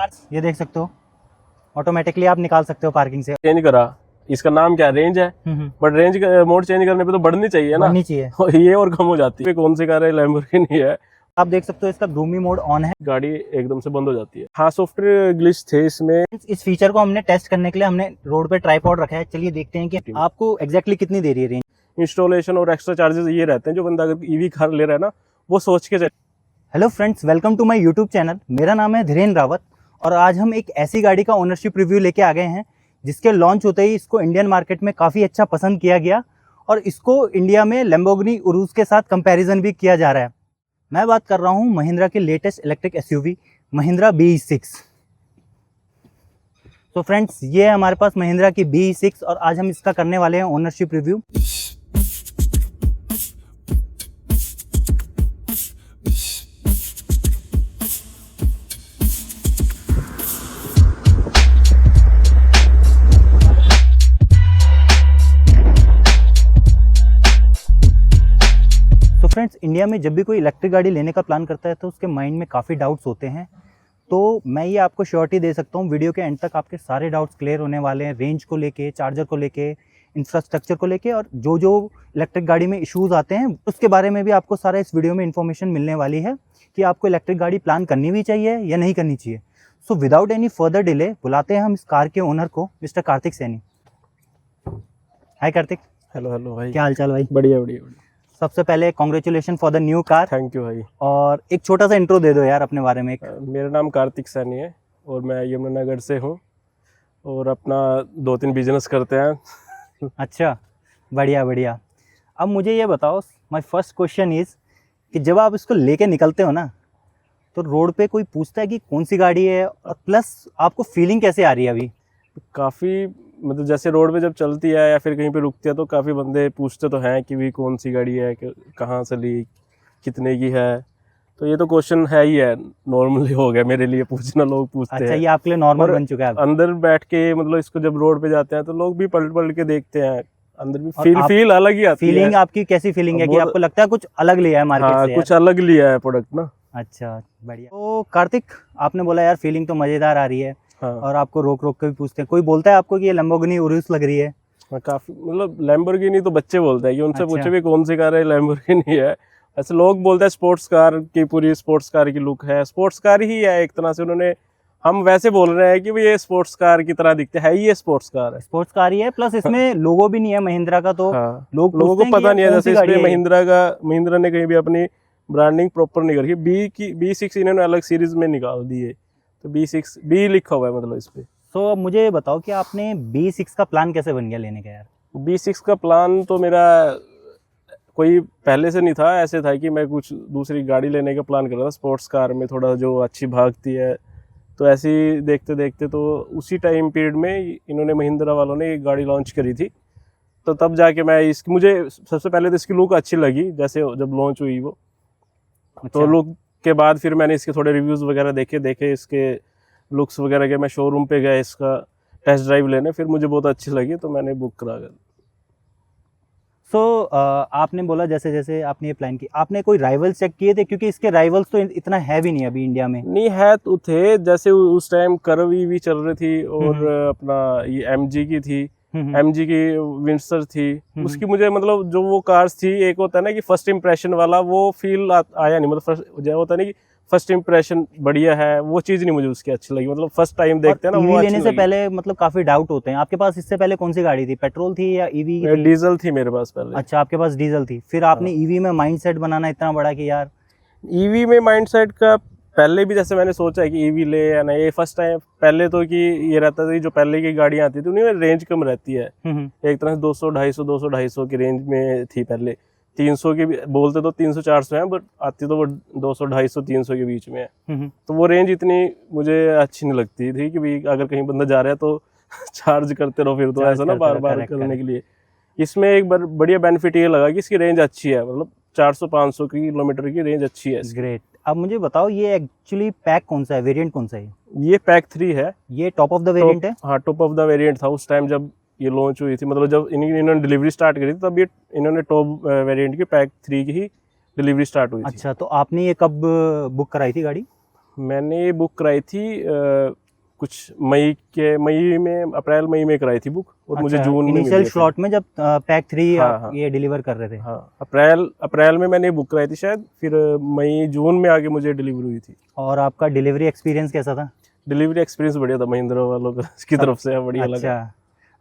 Car ये देख सकते हो, ऑटोमेटिकली आप निकाल सकते हो पार्किंग से। चेंज करा, इसका नाम क्या रेंज है, बट रेंज मोड चेंज करने पे तो बढ़नी चाहिए ना, बढ़नी चाहिए। ये और कम हो जाती है। कौन सी कार है, लैम्बोर्गिनी है। आप देख सकते हो इसका ग्रूमी मोड ऑन है, गाड़ी एकदम से बंद हो जाती है। हाँ, सॉफ्टवेयर ग्लिच थे इसमें। इस फीचर को हमने टेस्ट करने के लिए हमने रोड पे ट्राइपॉड रखा है। चलिए देखते हैं कि आपको एग्जैक्टली कितनी दे रही है रेंज। इंस्टॉलेशन और एक्स्ट्रा चार्जेस ये रहते हैं, जो बंदा अगर ईवी कार ले रहा है ना, वो सोच के चले। Hello friends, welcome to my YouTube channel. मेरा नाम है धीरेन्द्र रावत और आज हम एक ऐसी गाड़ी का ओनरशिप रिव्यू लेके आ गए हैं जिसके लॉन्च होते ही इसको इंडियन मार्केट में काफ़ी अच्छा पसंद किया गया और इसको इंडिया में लैम्बोर्गिनी उरुस के साथ कंपैरिजन भी किया जा रहा है। मैं बात कर रहा हूँ महिंद्रा के latest electric SUV Mahindra BE6। तो फ्रेंड्स, ये है हमारे पास महिंद्रा की BE6 और आज हम इसका करने वाले हैं ओनरशिप रिव्यू। फ्रेंड्स, इंडिया में जब भी कोई इलेक्ट्रिक गाड़ी लेने का प्लान करता है तो उसके माइंड में काफ़ी डाउट्स होते हैं। तो मैं ये आपको श्योरिटी दे सकता हूँ, वीडियो के एंड तक आपके सारे डाउट्स क्लियर होने वाले हैं। रेंज को लेके, चार्जर को लेके, इंफ्रास्ट्रक्चर को लेके और जो जो इलेक्ट्रिक गाड़ी में इश्यूज़ आते हैं उसके बारे में भी आपको सारा इस वीडियो में इन्फॉर्मेशन मिलने वाली है कि आपको इलेक्ट्रिक गाड़ी प्लान करनी भी चाहिए या नहीं करनी चाहिए। So without any further delay बुलाते हैं हम इस कार के ओनर को, मिस्टर कार्तिक सैनी। हाय कार्तिक। हेलो हेलो भाई, क्या हाल चाल भाई? बढ़िया बढ़िया बढ़िया। सबसे पहले congratulation for the new car. Thank you भाई। और एक छोटा सा इंट्रो दे दो यार अपने बारे में। मेरा नाम कार्तिक सैनी है और मैं यमुनानगर से हूँ और अपना 2-3 बिजनेस करते हैं। अच्छा, बढ़िया बढ़िया। अब मुझे ये बताओ, माय फर्स्ट क्वेश्चन इज़ कि जब आप इसको लेके निकलते हो ना तो रोड पे कोई पूछता है कि कौन सी गाड़ी है, और प्लस आपको फीलिंग कैसे आ रही है अभी? काफ़ी मतलब जैसे रोड पे जब चलती है या फिर कहीं पे रुकती है तो काफ़ी बंदे पूछते तो हैं कि भी कौन सी गाड़ी है, कहाँ से ली, कितने की है। तो ये तो क्वेश्चन है ही है, नॉर्मली हो गया मेरे लिए पूछना, लोग पूछते हैं। अच्छा, ये आपके लिए नॉर्मल बन चुका है अब? अंदर बैठ के मतलब इसको जब रोड पे जाते हैं तो लोग भी पलट पलट के देखते हैं, अंदर भी और फील अलग ही आती है। फीलिंग आपकी कैसी फीलिंग है कि आपको लगता है कुछ अलग लिया है मार्केट हाँ, से? कुछ अलग लिया है प्रोडक्ट ना। अच्छा, बढ़िया। तो कार्तिक, आपने बोला यार फीलिंग तो मज़ेदार आ रही है। हाँ। और आपको रोक रोक के भी पूछते हैं, कोई बोलता है आपको कि ये लैम्बोर्गिनी उरुस लग रही है? हाँ, काफी मतलब लैम्बोर्गिनी तो बच्चे बोलते हैं कि उनसे अच्छा। पूछे भी कौन सी कार है, लैम्बोर्गिनी है। ऐसे लोग बोलते हैं स्पोर्ट्स कार की, पूरी स्पोर्ट्स कार की लुक है, स्पोर्ट्स कार ही है एक तरह से। उन्होंने, हम वैसे बोल रहे हैं कि ये स्पोर्ट्स कार की तरह दिखते है, ये स्पोर्ट्स कार है। स्पोर्ट्स कार ही है, प्लस इसमें लोगो भी नहीं है महिंद्रा का, तो हाँ, लोगों को पता नहीं है। जैसे इसमें महिंद्रा ने कहीं भी अपनी ब्रांडिंग प्रॉपर नहीं करी। B6 इन्होंने अलग सीरीज में निकाल दी है, तो B6 B लिखा हुआ है मतलब इस पे। तो अब मुझे बताओ कि आपने B6 का प्लान कैसे बन गया लेने का यार? B6 का प्लान तो मेरा कोई पहले से नहीं था, ऐसे था कि मैं कुछ दूसरी गाड़ी लेने का प्लान कर रहा था स्पोर्ट्स कार में, थोड़ा जो अच्छी भागती है। तो ऐसे ही देखते देखते तो उसी टाइम पीरियड में इन्होंने महिंद्रा वालों ने एक गाड़ी लॉन्च करी थी, तो तब जाके मैं इसकी, मुझे सबसे पहले तो इसकी लुक अच्छी लगी जैसे जब लॉन्च हुई वो। अच्छा। तो लुक के बाद फिर मैंने इसके थोड़े रिव्यूज़ वगैरह देखे इसके लुक्स वगैरह के। मैं शोरूम पे गया इसका टेस्ट ड्राइव लेने, फिर मुझे बहुत अच्छी लगी तो मैंने बुक करा कर। सो आपने बोला जैसे जैसे आपने ये प्लान की, आपने कोई राइवल्स चेक किए थे? क्योंकि इसके राइवल्स तो इतना है भी नहीं अभी इंडिया में। नहीं है तो थे, जैसे उस टाइम कर्व ईवी चल रही थी और अपना ये MG की थी, MG की विंडसर थी। उसकी मुझे मतलब जो वो कार्स थी, एक होता है ना कि फर्स्ट इंप्रेशन वाला, वो फील आया नहीं। मतलब फर्स्ट जो होता है ना कि फर्स्ट इंप्रेशन बढ़िया है, वो चीज़ नहीं मुझे उसकी अच्छी लगी। मतलब फर्स्ट टाइम देखते हैं ना, वो लेने से पहले मतलब काफी डाउट होते हैं। आपके पास इससे पहले कौन सी गाड़ी थी? पेट्रोल थी या ईवी? डीजल थी मेरे पास पहले। अच्छा, आपके पास डीजल थी। फिर आपने ईवी में माइंडसेट बनाना इतना बड़ा कि यार ईवी में माइंडसेट का पहले भी जैसे मैंने सोचा है कि ईवी ले या नहीं, ये फर्स्ट टाइम पहले तो कि ये रहता था कि जो पहले की गाड़ियाँ आती थी उनमें रेंज कम रहती है। एक तरह से 200-250 की रेंज में थी पहले। 300 की भी बोलते तो 300-400 है, बट आती तो वो 200-250-300 के बीच में है। तो वो रेंज इतनी मुझे अच्छी नहीं लगती थी कि भाई अगर कहीं बंदा जा रहा है तो चार्ज करते रहो, फिर तो ऐसा ना बार बार करने के लिए। इसमें एक बार बढ़िया बेनिफिट ये लगा कि इसकी रेंज अच्छी है, मतलब 400-500 किलोमीटर की रेंज अच्छी है। ग्रेट। अब मुझे बताओ ये एक्चुअली पैक कौन सा है, वेरिएंट कौन सा है? ये पैक 3 है। ये टॉप ऑफ द वेरिएंट है? हाँ, टॉप ऑफ द वेरिएंट था उस टाइम जब ये लॉन्च हुई थी। मतलब जब इन्होंने डिलीवरी स्टार्ट करी थी तब ये इन्होंने टॉप वेरिएंट की पैक 3 की ही डिलीवरी स्टार्ट हुई थी। अच्छा, तो आपने ये कब बुक कराई थी गाड़ी? मैंने ये बुक कराई थी कुछ अप्रैल मई में कराई थी बुक, और मुझे जून में इनिशियल स्लॉट में जब पैक 3 हाँ, आप हाँ, ये डिलीवर कर रहे थे। हाँ, अप्रैल में मैंने बुक कराई थी शायद, फिर मई जून में आगे मुझे डिलीवरी हुई थी। और आपका डिलीवरी एक्सपीरियंस कैसा था? डिलीवरी एक्सपीरियंस बढ़िया था, महिंद्रा वालों की तरफ से बढ़िया लगा। अच्छा,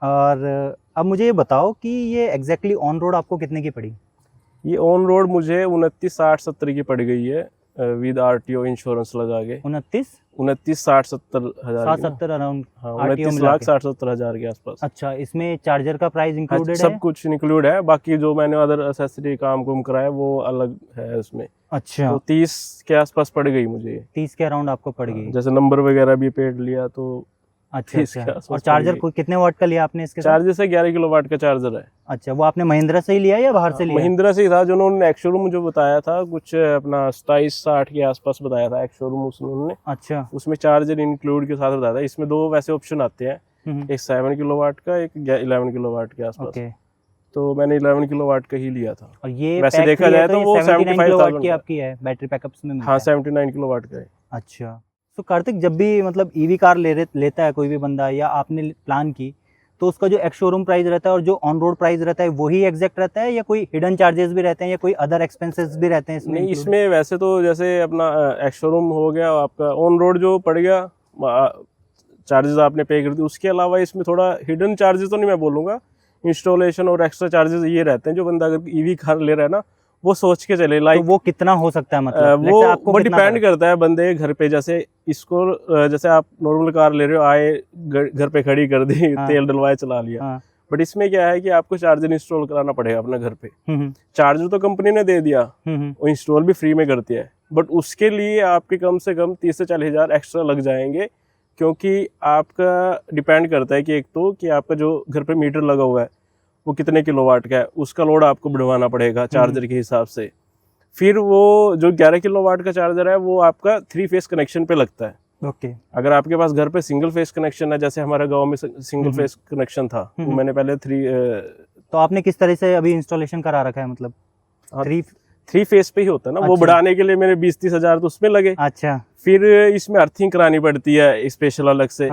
और अब मुझे ये बताओ कि ये एग्जैक्टली ऑन रोड आपको कितने की पड़ी? ये ऑन रोड मुझे 29,60,70 की पड़ गई है विद आरटीओ इंश्योरेंस लगा के। 29,60,70 अराउंड। हाँ, 29,60,70 के आसपास। अच्छा, इसमें चार्जर का प्राइस इंक्लूडेड है? सब कुछ इंक्लूड है, बाकी जो मैंने अदर एक्सेसरी काम कुम कराया वो अलग है उसमें। अच्छा, तो 30 के आसपास पड़ गई मुझे। 30 के अराउंड आपको पड़ गई। जैसे नंबर वगैरह भी पेड लिया तो। अच्छा, और चार्जर कितने वाट का लिया आपने इसके? चार्जर से 11 किलोवाट का चार्जर है। अच्छा, वो आपने महिंद्रा से ही लिया या बाहर से लिया? महिंद्रा से ही था, जो उन्होंने एक्स शोरूम मुझे बताया था, कुछ अपना 27-60 के आसपास बताया था एक्स शोरूम उन्होंने। अच्छा, उसमें चार्जर इंक्लूड के साथ बताया था। इसमें 2 वैसे ऑप्शन आते हैं, एक 7 किलोवाट का, एक 11 किलोवाट के आसपास। तो मैंने 11 किलोवाट का ही लिया था। और ये वैसे देखा जाए तो वो 75,000 की आपकी है बैटरी बैकअप्स में? हाँ, 79 किलोवाट का है। अच्छा, तो कार्तिक, जब भी मतलब ईवी कार लेता है कोई भी बंदा, या आपने प्लान की, तो उसका जो एक्स शोरूम प्राइस रहता है और जो ऑन रोड प्राइस रहता है वही एग्जैक्ट रहता है, या कोई हिडन चार्जेस भी रहते हैं, या कोई अदर एक्सपेंसेस भी रहते हैं इसमें? नहीं, इसमें वैसे तो जैसे अपना एक्स शोरूम हो गया, आपका ऑन रोड जो पड़ गया, चार्जेस आपने पे कर दी, उसके अलावा इसमें थोड़ा हिडन चार्जेस तो नहीं मैं बोलूँगा, इंस्टॉलेशन और एक्स्ट्रा चार्जेस ये रहते हैं। जो बंदा अगर ईवी कार ले रहा है ना, वो सोच के चले, लाइक तो वो कितना हो सकता है, मतलब वो डिपेंड करता है बंदे घर पे। जैसे इसको जैसे आप नॉर्मल कार ले रहे हो, आए घर पे खड़ी कर दी, हाँ, तेल डलवाए चला लिया। हाँ, बट इसमें क्या है कि आपको चार्जर इंस्टॉल कराना पड़ेगा अपने घर पे। चार्जर तो कंपनी ने दे दिया, वो इंस्टॉल भी फ्री में करती है, बट उसके लिए आपके कम से कम 30 से 40 हज़ार एक्स्ट्रा लग जाएंगे, क्योंकि आपका डिपेंड करता है कि एक तो कि आपका जो घर पे मीटर लगा हुआ है वो कितने किलोवाट का है, उसका लोड आपको बढ़वाना पड़ेगा चार्जर के हिसाब से। फिर वो जो 11 किलोवाट का चार्जर है वो आपका 3 फेस कनेक्शन पे लगता है। ओके। अगर आपके पास घर पे सिंगल फेस कनेक्शन है, जैसे हमारे गांव में सिंगल फेस कनेक्शन था, वो मैंने पहले तो आपने किस तरह से अभी इंस्टॉलेशन करा रखा है, मतलब 3 फेस पे ही होता है ना? अच्छा। वो बढ़ाने के लिए मेरे 20-30 हज़ार तो उसमें लगे। अच्छा, फिर इसमें अर्थिंग करानी पड़ती है स्पेशल अलग से,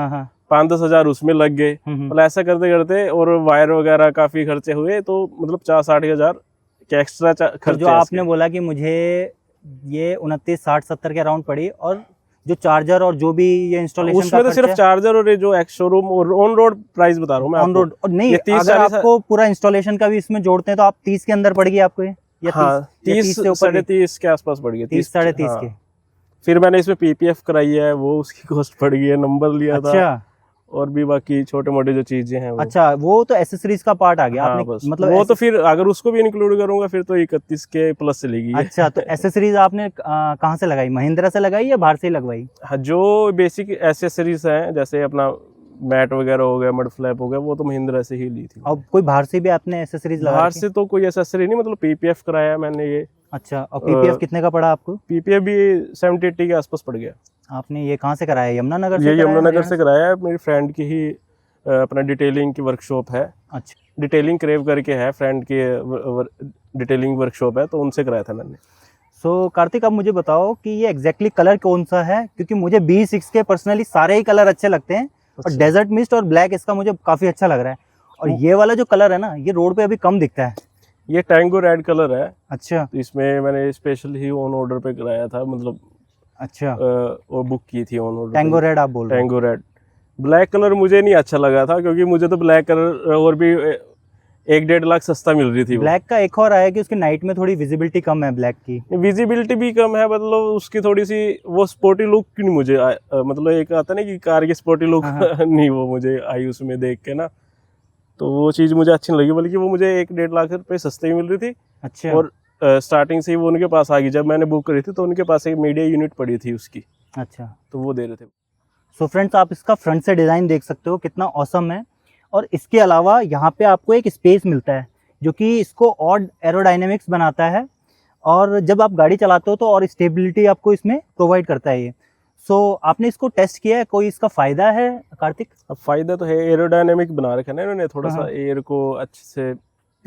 5-10 हज़ार उसमें लग गए। मतलब ऐसा करते करते, और वायर वगैरह काफी खर्चे हुए, तो मतलब 40-60 हज़ार के एक्स्ट्रा खर्चे। जो आपने बोला कि मुझे ये 29,60,70 के अराउंड पड़ी, और जो चार्जर और जो भी ये इंस्टॉलेशन उसमें तो सिर्फ चार्जर और जो एक्स शोरूम और ऑन रोड प्राइस बता रहा हूँ मैं ऑन रोड, और नहीं, अगर आपको पूरा इंस्टॉलेशन का भी इसमें जोड़ते हैं तो आप 30 के अंदर पड़ गई आपको ये, या 30 साढ़े 30 के आसपास पड़ गई, 30 साढ़े 30 के। फिर मैंने इसमें पीपीएफ कराई है, वो उसकी कॉस्ट पड़ गई है, नंबर लिया था, और भी बाकी छोटे मोटे जो चीजें हैं वो। अच्छा, वो तो एसेसरीज का पार्ट आ गया। हाँ, आपने मतलब वो तो फिर अगर उसको भी इंक्लूड करूंगा फिर तो 31 के प्लस चलेगी। अच्छा, तो एसेसरीज आपने कहाँ से लगाई? महिंद्रा से लगाई या बाहर से लगवाई? हाँ, जो बेसिक एसेसरीज हैं, जैसे अपना मैट वगैरह हो गया, मड फ्लैप हो गया, वो तो महिंद्रा से ही ली थी। और कोई बाहर से भी आपने एसेसरीज लगाई? बाहर से तो कोई एसेसरी नहीं, मतलब पीपीएफ कराया मैंने ये। अच्छा, और पीपीएफ कितने का पड़ा आपको? पीपीएफ भी 70-80 के आसपास पड़ गया। आपने ये कहाँ से कराया? यमुनानगर से? ये यमुनानगर से कराया है, मेरी फ्रेंड की ही अपना डिटेलिंग की वर्कशॉप है। अच्छा, डिटेलिंग क्रेव करके है, फ्रेंड की डिटेलिंग वर्कशॉप है, तो उनसे कराया था मैंने। सो कार्तिक, अब मुझे बताओ कि ये एग्जैक्टली कलर कौन सा है, क्योंकि मुझे B6 के पर्सनली सारे ही कलर अच्छे लगते हैं। और डेजर्ट मिस्ट और ब्लैक इसका मुझे काफी अच्छा लग रहा है, और ये वाला जो कलर है ना, ये रोड पे अभी कम दिखता है। ये टैंगो रेड कलर है। अच्छा, तो इसमें मैंने स्पेशल ही ऑन ऑर्डर पे कराया था, मतलब अच्छा, और बुक की थी ऑन ऑर्डर। टैंगो रेड आप बोल रहे हैं? Tango red. ब्लैक कलर मुझे नहीं अच्छा लगा था, क्योंकि मुझे तो ब्लैक कलर और भी 1-1.5 लाख सस्ता मिल रही थी। ब्लैक का एक और आया कि उसकी नाइट में थोड़ी विजिबिलिटी कम है, ब्लैक की विजिबिलिटी भी कम है, मतलब उसकी थोड़ी सी वो स्पोर्टी लुक नहीं मुझे मतलब एक आता ना कि कार की स्पोर्टी लुक नहीं, वो मुझे आई उसमें देख के ना, तो वो चीज़ मुझे अच्छी नहीं लगी, बल्कि वो मुझे 1-1.5 लाख रुपए सस्ते मिल रही थी। अच्छा, और स्टार्टिंग से ही वो उनके पास आ गई। जब मैंने बुक करी थी तो उनके पास एक मीडिया यूनिट पड़ी थी उसकी। अच्छा, तो वो दे रहे थे। सो फ्रेंड्स, आप इसका फ्रंट से डिज़ाइन देख सकते हो, कितना ऑसम है। और इसके अलावा यहाँ पे आपको एक स्पेस मिलता है, जो कि इसको और एरोडायनेमिक्स बनाता है, और जब आप गाड़ी चलाते हो तो और स्टेबिलिटी आपको इसमें प्रोवाइड करता है ये। सो आपने इसको टेस्ट किया है, कोई इसका फ़ायदा है कार्तिक? अब फ़ायदा तो है, एरोडायनेमिक बना रखा है ना इन्होंने, थोड़ा सा एयर को अच्छे से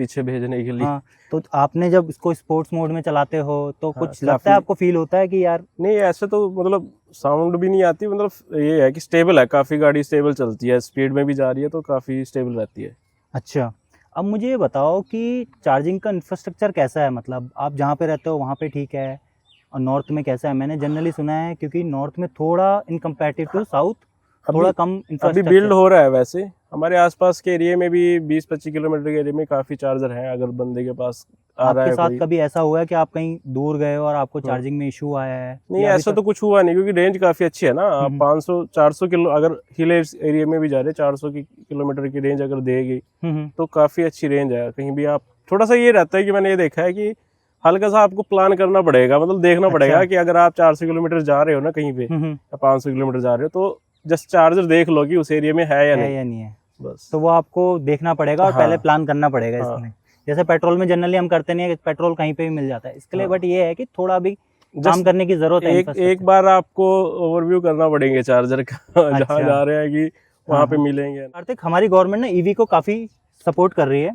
पीछे भेजने के लिए। हाँ, तो आपने जब इसको स्पोर्ट्स मोड में चलाते हो तो हाँ, कुछ लगता है आपको, फील होता है कि यार? नहीं ऐसे तो मतलब साउंड भी नहीं आती, मतलब ये है कि स्टेबल है, काफ़ी गाड़ी स्टेबल चलती है, स्पीड में भी जा रही है तो काफ़ी स्टेबल रहती है। अच्छा, अब मुझे ये बताओ कि चार्जिंग का इंफ्रास्ट्रक्चर कैसा है? मतलब आप जहाँ पे रहते हो वहाँ पे ठीक है, और नॉर्थ में कैसा है? मैंने जनरली सुना है क्योंकि नॉर्थ में थोड़ा इन कंपेरेटिव टू साउथ थोड़ा कम अभी इंफ्रास्ट्रक्चर। बिल्ड हो रहा है वैसे, हमारे आसपास के एरिया में भी 20-25 किलोमीटर के एरिया में काफ़ी चार्जर हैं, अगर बंदे के पास आ रहा आपके है साथ कोई। कभी ऐसा हुआ है कि आप कहीं दूर गए हो और आपको हाँ। चार्जिंग में इशू आया है? नहीं या अभी ऐसा तक? तो कुछ हुआ नहीं, क्योंकि रेंज काफ़ी अच्छी है ना। आप 500-400 किलो अगर हिल एरिया में भी जा रहे, 400 किलोमीटर की रेंज अगर देगी तो काफ़ी अच्छी रेंज है। कहीं भी आप, थोड़ा सा ये रहता है कि मैंने ये देखा है कि हल्का सा आपको प्लान करना पड़ेगा, मतलब देखना पड़ेगा कि अगर आप 400 किलोमीटर जा रहे हो ना कहीं पे, या 500 किलोमीटर जा रहे हो, तो जस्ट चार्जर देख लो कि उस एरिया में है या नहीं है। बस तो वो आपको देखना पड़ेगा और पहले प्लान करना पड़ेगा हाँ। इसमें। जैसे पेट्रोल में जनरली हम करते नहीं है, पेट्रोल कहीं पे भी मिल जाता है इसके लिए, बट ये है कि थोड़ा भी काम करने की जरूरत है। एक बार आपको ओवरव्यू करना पड़ेंगे चार्जर का जहाँ जा रहे हैं कि वहाँ पे मिलेंगे। कार्तिक, हमारी गवर्नमेंट ना ईवी को काफ़ी सपोर्ट कर रही है,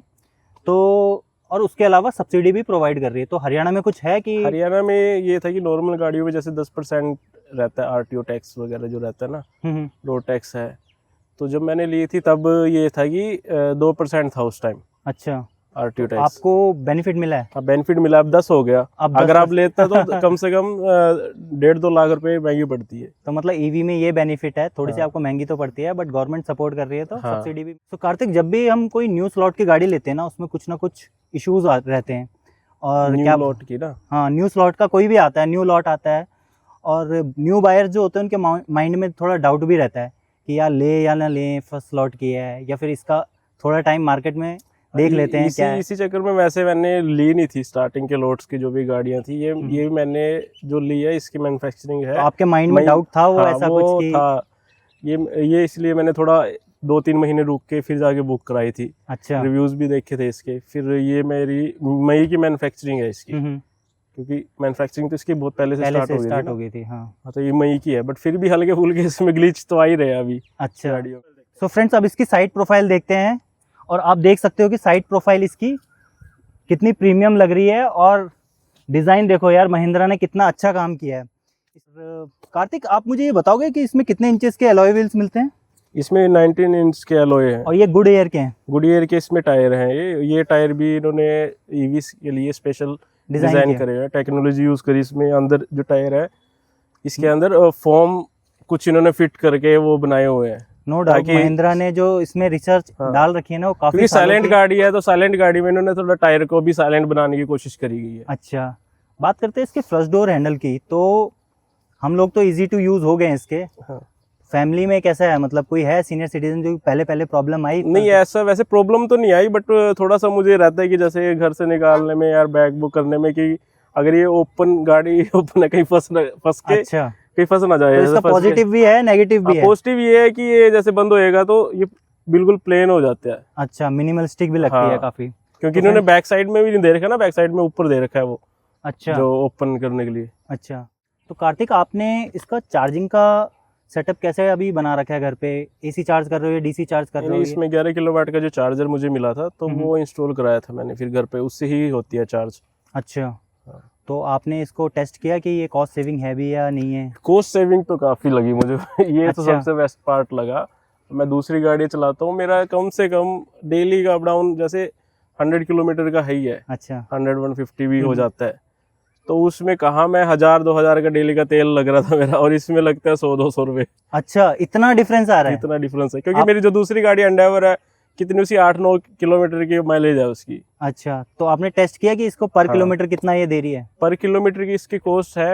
तो और उसके अलावा सब्सिडी भी प्रोवाइड कर रही है। तो हरियाणा में कुछ है कि? हरियाणा में ये था कि नॉर्मल गाड़ियों में जैसे 10% रहता है आरटीओ टैक्स वगैरह जो रहता है ना, रोड टैक्स है, तो जब मैंने ली थी तब ये था कि 2% था उस टाइम। अच्छा, आरटीओ तो टैक्स आपको बेनिफिट मिला है? हाँ, बेनिफिट मिला, अब 10 हो गया। अब अगर आप लेते तो कम से कम 1.5-2 लाख रुपए महंगी पड़ती है। तो मतलब ईवी में ये बेनिफिट है, थोड़ी सी आपको महंगी तो पड़ती है बट गवर्नमेंट सपोर्ट कर रही है, तो सब्सिडी भी। तो कार्तिक, जब भी हम कोई न्यू स्लॉट की गाड़ी लेते हैं ना, उसमें कुछ ना कुछ इश्यूज रहते हैं। और न्यू लॉट की ना, हाँ, न्यू स्लॉट का कोई भी आता है, न्यू लॉट आता है, और न्यू बायर्स जो होते हैं उनके माइंड में थोड़ा डाउट भी रहता है कि यार ले या ना ले, फर्स्ट स्लॉट की है, या फिर इसका थोड़ा टाइम मार्केट में देख लेते हैं क्या है। इसी चक्कर में वैसे मैंने ली नहीं थी स्टार्टिंग के लॉट्स की जो भी गाड़ियां थी, ये मैंने जो ली है इसकी मैन्युफैक्चरिंग है। तो आपके माइंड में डाउट था वो? ऐसा वो कुछ था, ये इसलिए मैंने थोड़ा 2-3 महीने रुक के फिर जाके बुक कराई थी। अच्छा, रिव्यूज भी देखे थे इसके। फिर ये मेरी मई की मैन्युफैक्चरिंग है इसकी, क्योंकि मैन्युफैक्चरिंग तो इसकी बहुत पहले से स्टार्ट हो गई थी। हाँ, तो ये मई की है, बट फिर भी हल्के फुल्के इसमें ग्लिच तो आ ही रहे हैं अभी। अच्छा। सो फ्रेंड्स, अब इसकी साइड प्रोफाइल देखते हैं, और आप देख सकते हो कि साइड प्रोफाइल इसकी कितनी प्रीमियम लग रही है, और डिज़ाइन देखो यार, महिंद्रा ने कितना अच्छा काम किया है। कार्तिक, आप मुझे ये बताओगे कि इसमें कितने इंचेस के अलॉय व्हील्स मिलते हैं? इसमें 19 इंच के अलॉय हैं, और ये गुड एयर के हैं? गुड ईयर के इसमें टायर हैं। ये टायर भी इन्होंने ईवी के लिए स्पेशल डिजाइन करे हैं, टेक्नोलॉजी यूज करी इसमें। अंदर जो टायर है इसके अंदर फोम कुछ इन्होंने फिट करके वो बनाए हुए हैं। नो डाउट महिंद्रा ने जो इसमें रिसर्च डाल रखी है ना, वो काफी, क्योंकि साइलेंट गाड़ी है तो साइलेंट गाड़ी में इन्होंने थोड़ा टायर को भी साइलेंट बनाने की कोशिश करी गई है। अच्छा, बात करते हैं इसके फ्लश डोर हैंडल की। तो हम लोग तो इजी टू यूज हो गए हैं इसके। फैमिली में कैसा है, मतलब कोई है सीनियर सिटीजन जो पहले प्रॉब्लम आई? नहीं, ऐसा वैसे प्रॉब्लम तो नहीं आई, बट थोड़ा सा मुझे रहता है कि जैसे घर से निकालने में यार, बैग बुक करने में, कि अगर ये ओपन गाड़ी ओपन है, कहीं फंस के अच्छा, कहीं फंस ना जाए। तो इसका पॉजिटिव भी है, नेगेटिव भी है? पॉजिटिव ये है कि ये जैसे बंद होएगा तो ये बिल्कुल प्लेन हो जाता है। अच्छा, मिनिमलिस्टिक भी लगती है काफी, क्योंकि इन्होंने बैक साइड में भी नहीं दे रखा ना, बैक साइड में ऊपर दे रखा है वो। अच्छा, जो ओपन करने के लिए। अच्छा, तो कार्तिक, आपने इसका चार्जिंग का सेटअप कैसे अभी बना रखा है घर पे? एसी चार्ज कर रहे हो या डीसी चार्ज कर रहे हो? इसमें 11 किलोवाट का जो चार्जर मुझे मिला था तो वो इंस्टॉल कराया था मैंने फिर घर पे, उससे ही होती है चार्ज। अच्छा, तो आपने इसको टेस्ट किया कि ये कॉस्ट सेविंग है भी या नहीं है? कॉस्ट सेविंग तो काफ़ी लगी मुझे ये अच्छा। तो सबसे बेस्ट पार्ट लगा। मैं दूसरी गाड़ी चलाता हूँ, मेरा कम से कम डेली का अप डाउन जैसे 100 किलोमीटर का है ही है। अच्छा, 100-150 भी हो जाता है, तो उसमें कहाँ मैं 1000-2000 का डेली का तेल लग रहा था मेरा, और इसमें लगता है 100-200 रुपये। अच्छा, इतना डिफरेंस आ रहा है? इतना डिफरेंस है, क्योंकि मेरी जो दूसरी गाड़ी एंडेवर है कितनी उसकी 8-9 किलोमीटर की माइलेज है उसकी। अच्छा, तो आपने टेस्ट किया कि इसको पर किलोमीटर कितना ये दे रही है? पर किलोमीटर की इसकी कॉस्ट है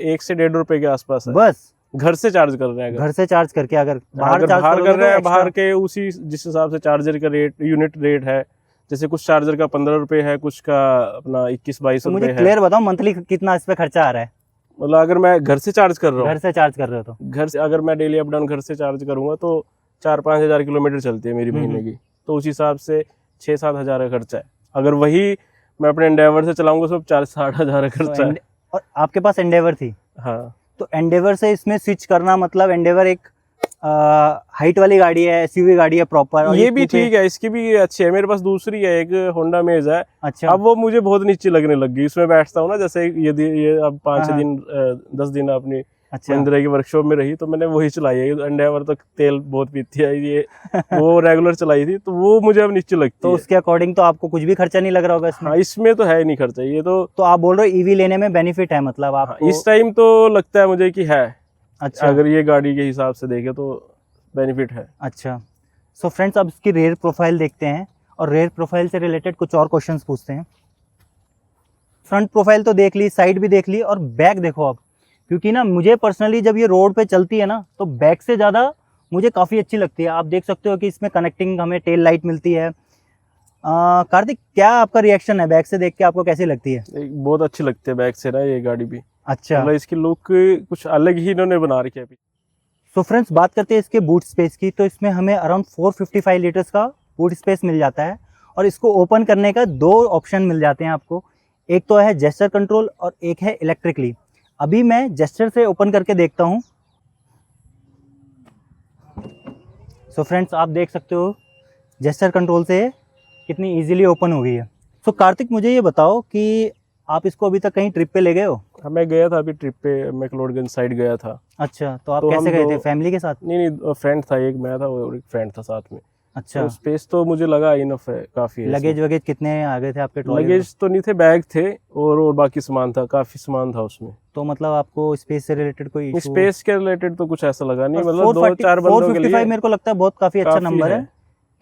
1 से 1.5 रुपए के आसपास है। बस घर से चार्ज कर रहे हैं, घर से चार्ज करके? अगर बाहर कर रहे हैं, बाहर के उसी जिस हिसाब से चार्जर का रेट यूनिट रेट है, जैसे कुछ चार्जर का 15 रुपए है, कुछ का अपना 21-22 रुपए है। मुझे क्लियर बताओ, मंथली कितना इस पे खर्चा आ रहा है? मतलब अगर मैं घर से चार्ज कर रहा हूँ, घर से चार्ज कर रहे हो तो घर से अगर मैं डेली अप डाउन घर से चार्ज करूंगा तो 4-5 हज़ार किलोमीटर चलती है मेरी महीने की, तो उस हिसाब से 6-7 हज़ार का खर्चा है। अगर वही मैं अपने एंडेवर से चलाऊंगा तो 40-60 हज़ार का खर्चा है। और आपके पास एंडेवर थी? हाँ, तो एंडेवर से इसमें स्विच करना मतलब एंडेवर एक हाइट वाली गाड़ी है, एसयूवी गाड़ी है प्रॉपर। ये भी ठीक है, इसकी भी अच्छी है। मेरे पास दूसरी है, एक होंडा मेज है। अच्छा। अब वो मुझे बहुत नीचे लगने लग गई। इसमें बैठता हूँ ना, जैसे ये अब 5 हाँ। दिन 10 दिन अपनी अच्छा। महिंद्रा की वर्कशॉप में रही, तो मैंने वही चलाई है। एंडेवर तो तेल बहुत पीती है ये वो रेगुलर चलाई थी, तो वो मुझे अब नीचे लगती तो है। उसके अकॉर्डिंग तो आपको कुछ भी खर्चा नहीं लग रहा होगा इसमें। हाँ, इसमें तो है ही नहीं खर्चा। ये तो आप बोल रहे हो ईवी लेने में बेनिफिट है, मतलब आपको। इस टाइम तो लगता है मुझे कि है। अच्छा। अगर ये गाड़ी के हिसाब से देखे तो बेनिफिट है। अच्छा। सो फ्रेंड्स, अब इसकी रेयर प्रोफाइल देखते हैं और रेयर प्रोफाइल से रिलेटेड कुछ और क्वेश्चंस पूछते हैं। फ्रंट प्रोफाइल तो देख ली, साइड भी देख ली, और बैक देखो अब, क्योंकि ना मुझे पर्सनली जब ये रोड पे चलती है ना, तो बैक से ज़्यादा मुझे काफ़ी अच्छी लगती है। आप देख सकते हो कि इसमें कनेक्टिंग हमें टेल लाइट मिलती है। कार्तिक, क्या आपका रिएक्शन है बैक से देख के, आपको कैसी लगती है? बहुत अच्छी लगती है बैक से ना ये गाड़ी भी। अच्छा। मतलब इसकी लुक कुछ अलग ही इन्होंने बना रखी है। सो फ्रेंड्स, बात करते हैं इसके बूट स्पेस की। तो इसमें हमें अराउंड 455 लीटर्स का बूट स्पेस मिल जाता है, और इसको ओपन करने का 2 ऑप्शन मिल जाते हैं आपको। एक तो है जेस्चर कंट्रोल और एक है इलेक्ट्रिकली। अभी मैं जेस्चर से ओपन करके देखता हूँ। सो फ्रेंड्स, आप देख सकते हो जेस्चर कंट्रोल से कितनी इजीली ओपन हो गई है। सो कार्तिक, मुझे ये बताओ कि आप इसको अभी तक कहीं ट्रिप पे ले गए हो? मैं गया था अभी ट्रिप पे, मैक्लोडगंज साइड गया था। अच्छा, तो आप कैसे गए थे? फैमिली के साथ? नहीं, फ्रेंड था एक, मैं था और एक फ्रेंड था साथ में। अच्छा। तो स्पेस तो मुझे लगा इनफ है, काफी है। लगेज वगेज कितने आ गए थे आपके ट्रॉली में? लगेज तो नहीं थे, बैग थे और बाकी सामान था, काफी सामान था उसमें। तो मतलब आपको स्पेस से रिलेटेड कोई इशू? स्पेस के रिलेटेड तो कुछ ऐसा लगा नहीं। मतलब 2-4 बंदों के लिए 455 मेरे को लगता है बहुत काफी अच्छा नंबर है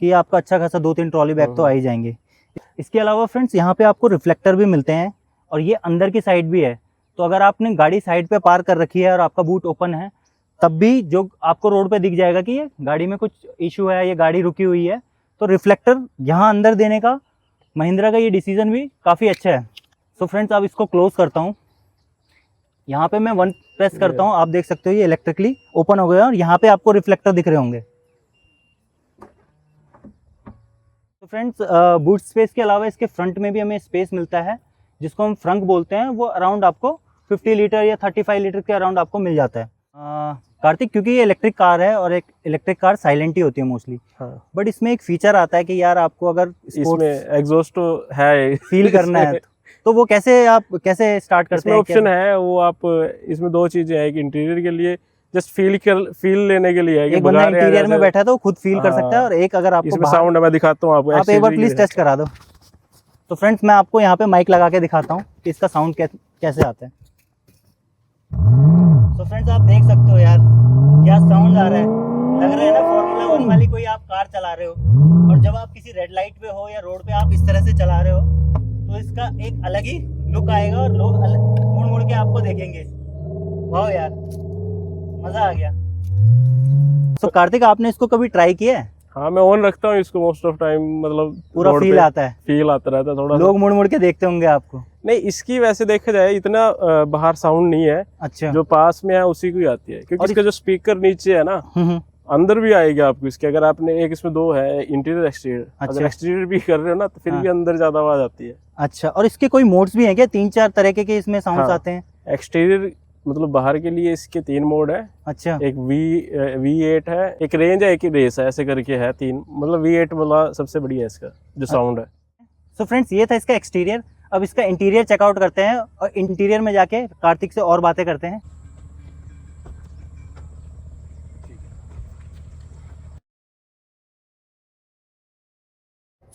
कि आपका अच्छा खासा 2-3 ट्रॉली बैग तो आ ही जाएंगे। इसके अलावा फ्रेंड्स, यहाँ पे आपको रिफ्लेक्टर भी मिलते हैं, और ये अंदर की साइड भी है। तो अगर आपने गाड़ी साइड पे पार्क कर रखी है और आपका बूट ओपन है, तब भी जो आपको रोड पे दिख जाएगा कि ये गाड़ी में कुछ इशू है, ये गाड़ी रुकी हुई है। तो रिफ्लेक्टर यहाँ अंदर देने का महिंद्रा का ये डिसीजन भी काफ़ी अच्छा है। सो फ्रेंड्स, अब इसको क्लोज करता हूँ। यहाँ पे मैं 1 प्रेस करता हूँ, आप देख सकते हो ये इलेक्ट्रिकली ओपन हो गया, और यहाँ पे आपको रिफ्लेक्टर दिख रहे होंगे। तो फ्रेंड्स, बूट स्पेस के अलावा इसके फ्रंट में भी हमें स्पेस मिलता है, जिसको हम फ्रंक बोलते हैं। वो अराउंड आपको 50 लीटर या 35 लीटर के अराउंड आपको मिल जाता है। कार्तिक, क्योंकि ये इलेक्ट्रिक कार है और एक इलेक्ट्रिक कार साइलेंट ही होती है मोस्टली, बट इसमें एक फीचर आता है कि यार आपको अगर इसमें एग्जॉस्ट तो है फील करना है तो वो आप कैसे स्टार्ट करते हैं? ऑप्शन है वो, आप इसमें 2 चीजें हैं। एक इंटीरियर के लिए जस्ट फील लेने के लिए है कि एक बंदा इंटीरियर में बैठा है तो वो खुद फील कर सकता है, और एक अगर आपको इसमें साउंड है, मैं दिखाता हूँ आपको। आप एक बार प्लीज टेस्ट करा दो। तो फ्रेंड्स, मैं आपको यहाँ पे माइक लगा के दिखाता हूँ कि इसका साउंड कैसे आता है। तो फ्रेंड्स, आप देख सकते हो यार क्या साउंड आ रहा है। लग रहा है ना फॉर्मूला 1 वाली कोई आप कार चला रहे हो, और जब आप किसी रेड लाइट पे हो या रोड पे आप इस तरह से चला रहे हो, तो इसका एक अलग ही लुक आएगा और लोग मुड़ मुड़ के आपको देखेंगे। वाह यार, मजा आ गया। तो कार्तिक, आपने इसको कभी ट्राई किया है? हाँ, मैं ऑन रखता हूँ इसको मोस्ट ऑफ टाइम। मतलब पूरा फील आता है, फील आता रहता है थोड़ा। लोग मुड़ मुड़ के देखते होंगे आपको। नहीं, इसकी वैसे देखा जाए इतना बाहर साउंड नहीं है। अच्छा। जो पास में है उसी को ही आती है, क्योंकि इसका जो स्पीकर नीचे है ना, अंदर भी आएगी आपको इसके। अगर आपने एक इसमें 2 है, इंटीरियर एक्सटीरियर। अगर एक्सटीरियर भी कर रहे हो ना, तो फिर भी अंदर ज्यादा आवाज आती है। अच्छा, और इसके कोई मोड्स भी हैं क्या? 3-4 तरह के इसमें साउंड्स आते हैं? एक्सटीरियर मतलब बाहर के लिए इसके 3 मोड है। अच्छा। एक V8 है, एक रेंज है, एक रेस है, ऐसे करके है 3। मतलब V8 वाला सबसे बढ़िया है इसका जो साउंड है। सो फ्रेंड्स, ये था इसका एक्सटीरियर। अब इसका इंटीरियर चेकआउट करते हैं, और इंटीरियर में जाके कार्तिक से और बातें करते हैं।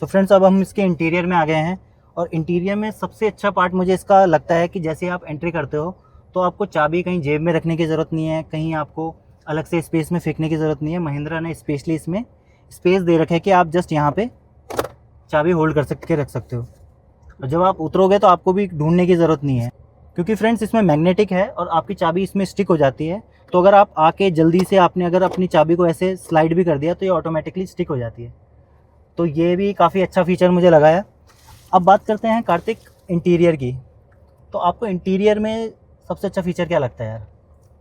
सो फ्रेंड्स, अब हम इसके इंटीरियर में आ गए हैं, और इंटीरियर में सबसे अच्छा पार्ट मुझे इसका लगता है कि जैसे आप एंट्री करते हो तो आपको चाबी कहीं जेब में रखने की ज़रूरत नहीं है, कहीं आपको अलग से स्पेस में फेंकने की ज़रूरत नहीं है। महिंद्रा ने स्पेशली इसमें स्पेस दे रखा है कि आप जस्ट यहाँ पे चाबी होल्ड कर रख सकते हो, और जब आप उतरोगे तो आपको भी ढूंढने की ज़रूरत नहीं है, क्योंकि फ्रेंड्स इसमें मैग्नेटिक है और आपकी चाबी इसमें स्टिक हो जाती है। तो अगर आप आके जल्दी से आपने अगर अपनी चाबी को ऐसे स्लाइड भी कर दिया तो ये ऑटोमेटिकली स्टिक हो जाती है। तो ये भी काफ़ी अच्छा फीचर मुझे लगा है। अब बात करते हैं कार्तिक इंटीरियर की। तो आपको इंटीरियर में सबसे अच्छा फीचर क्या लगता है यार?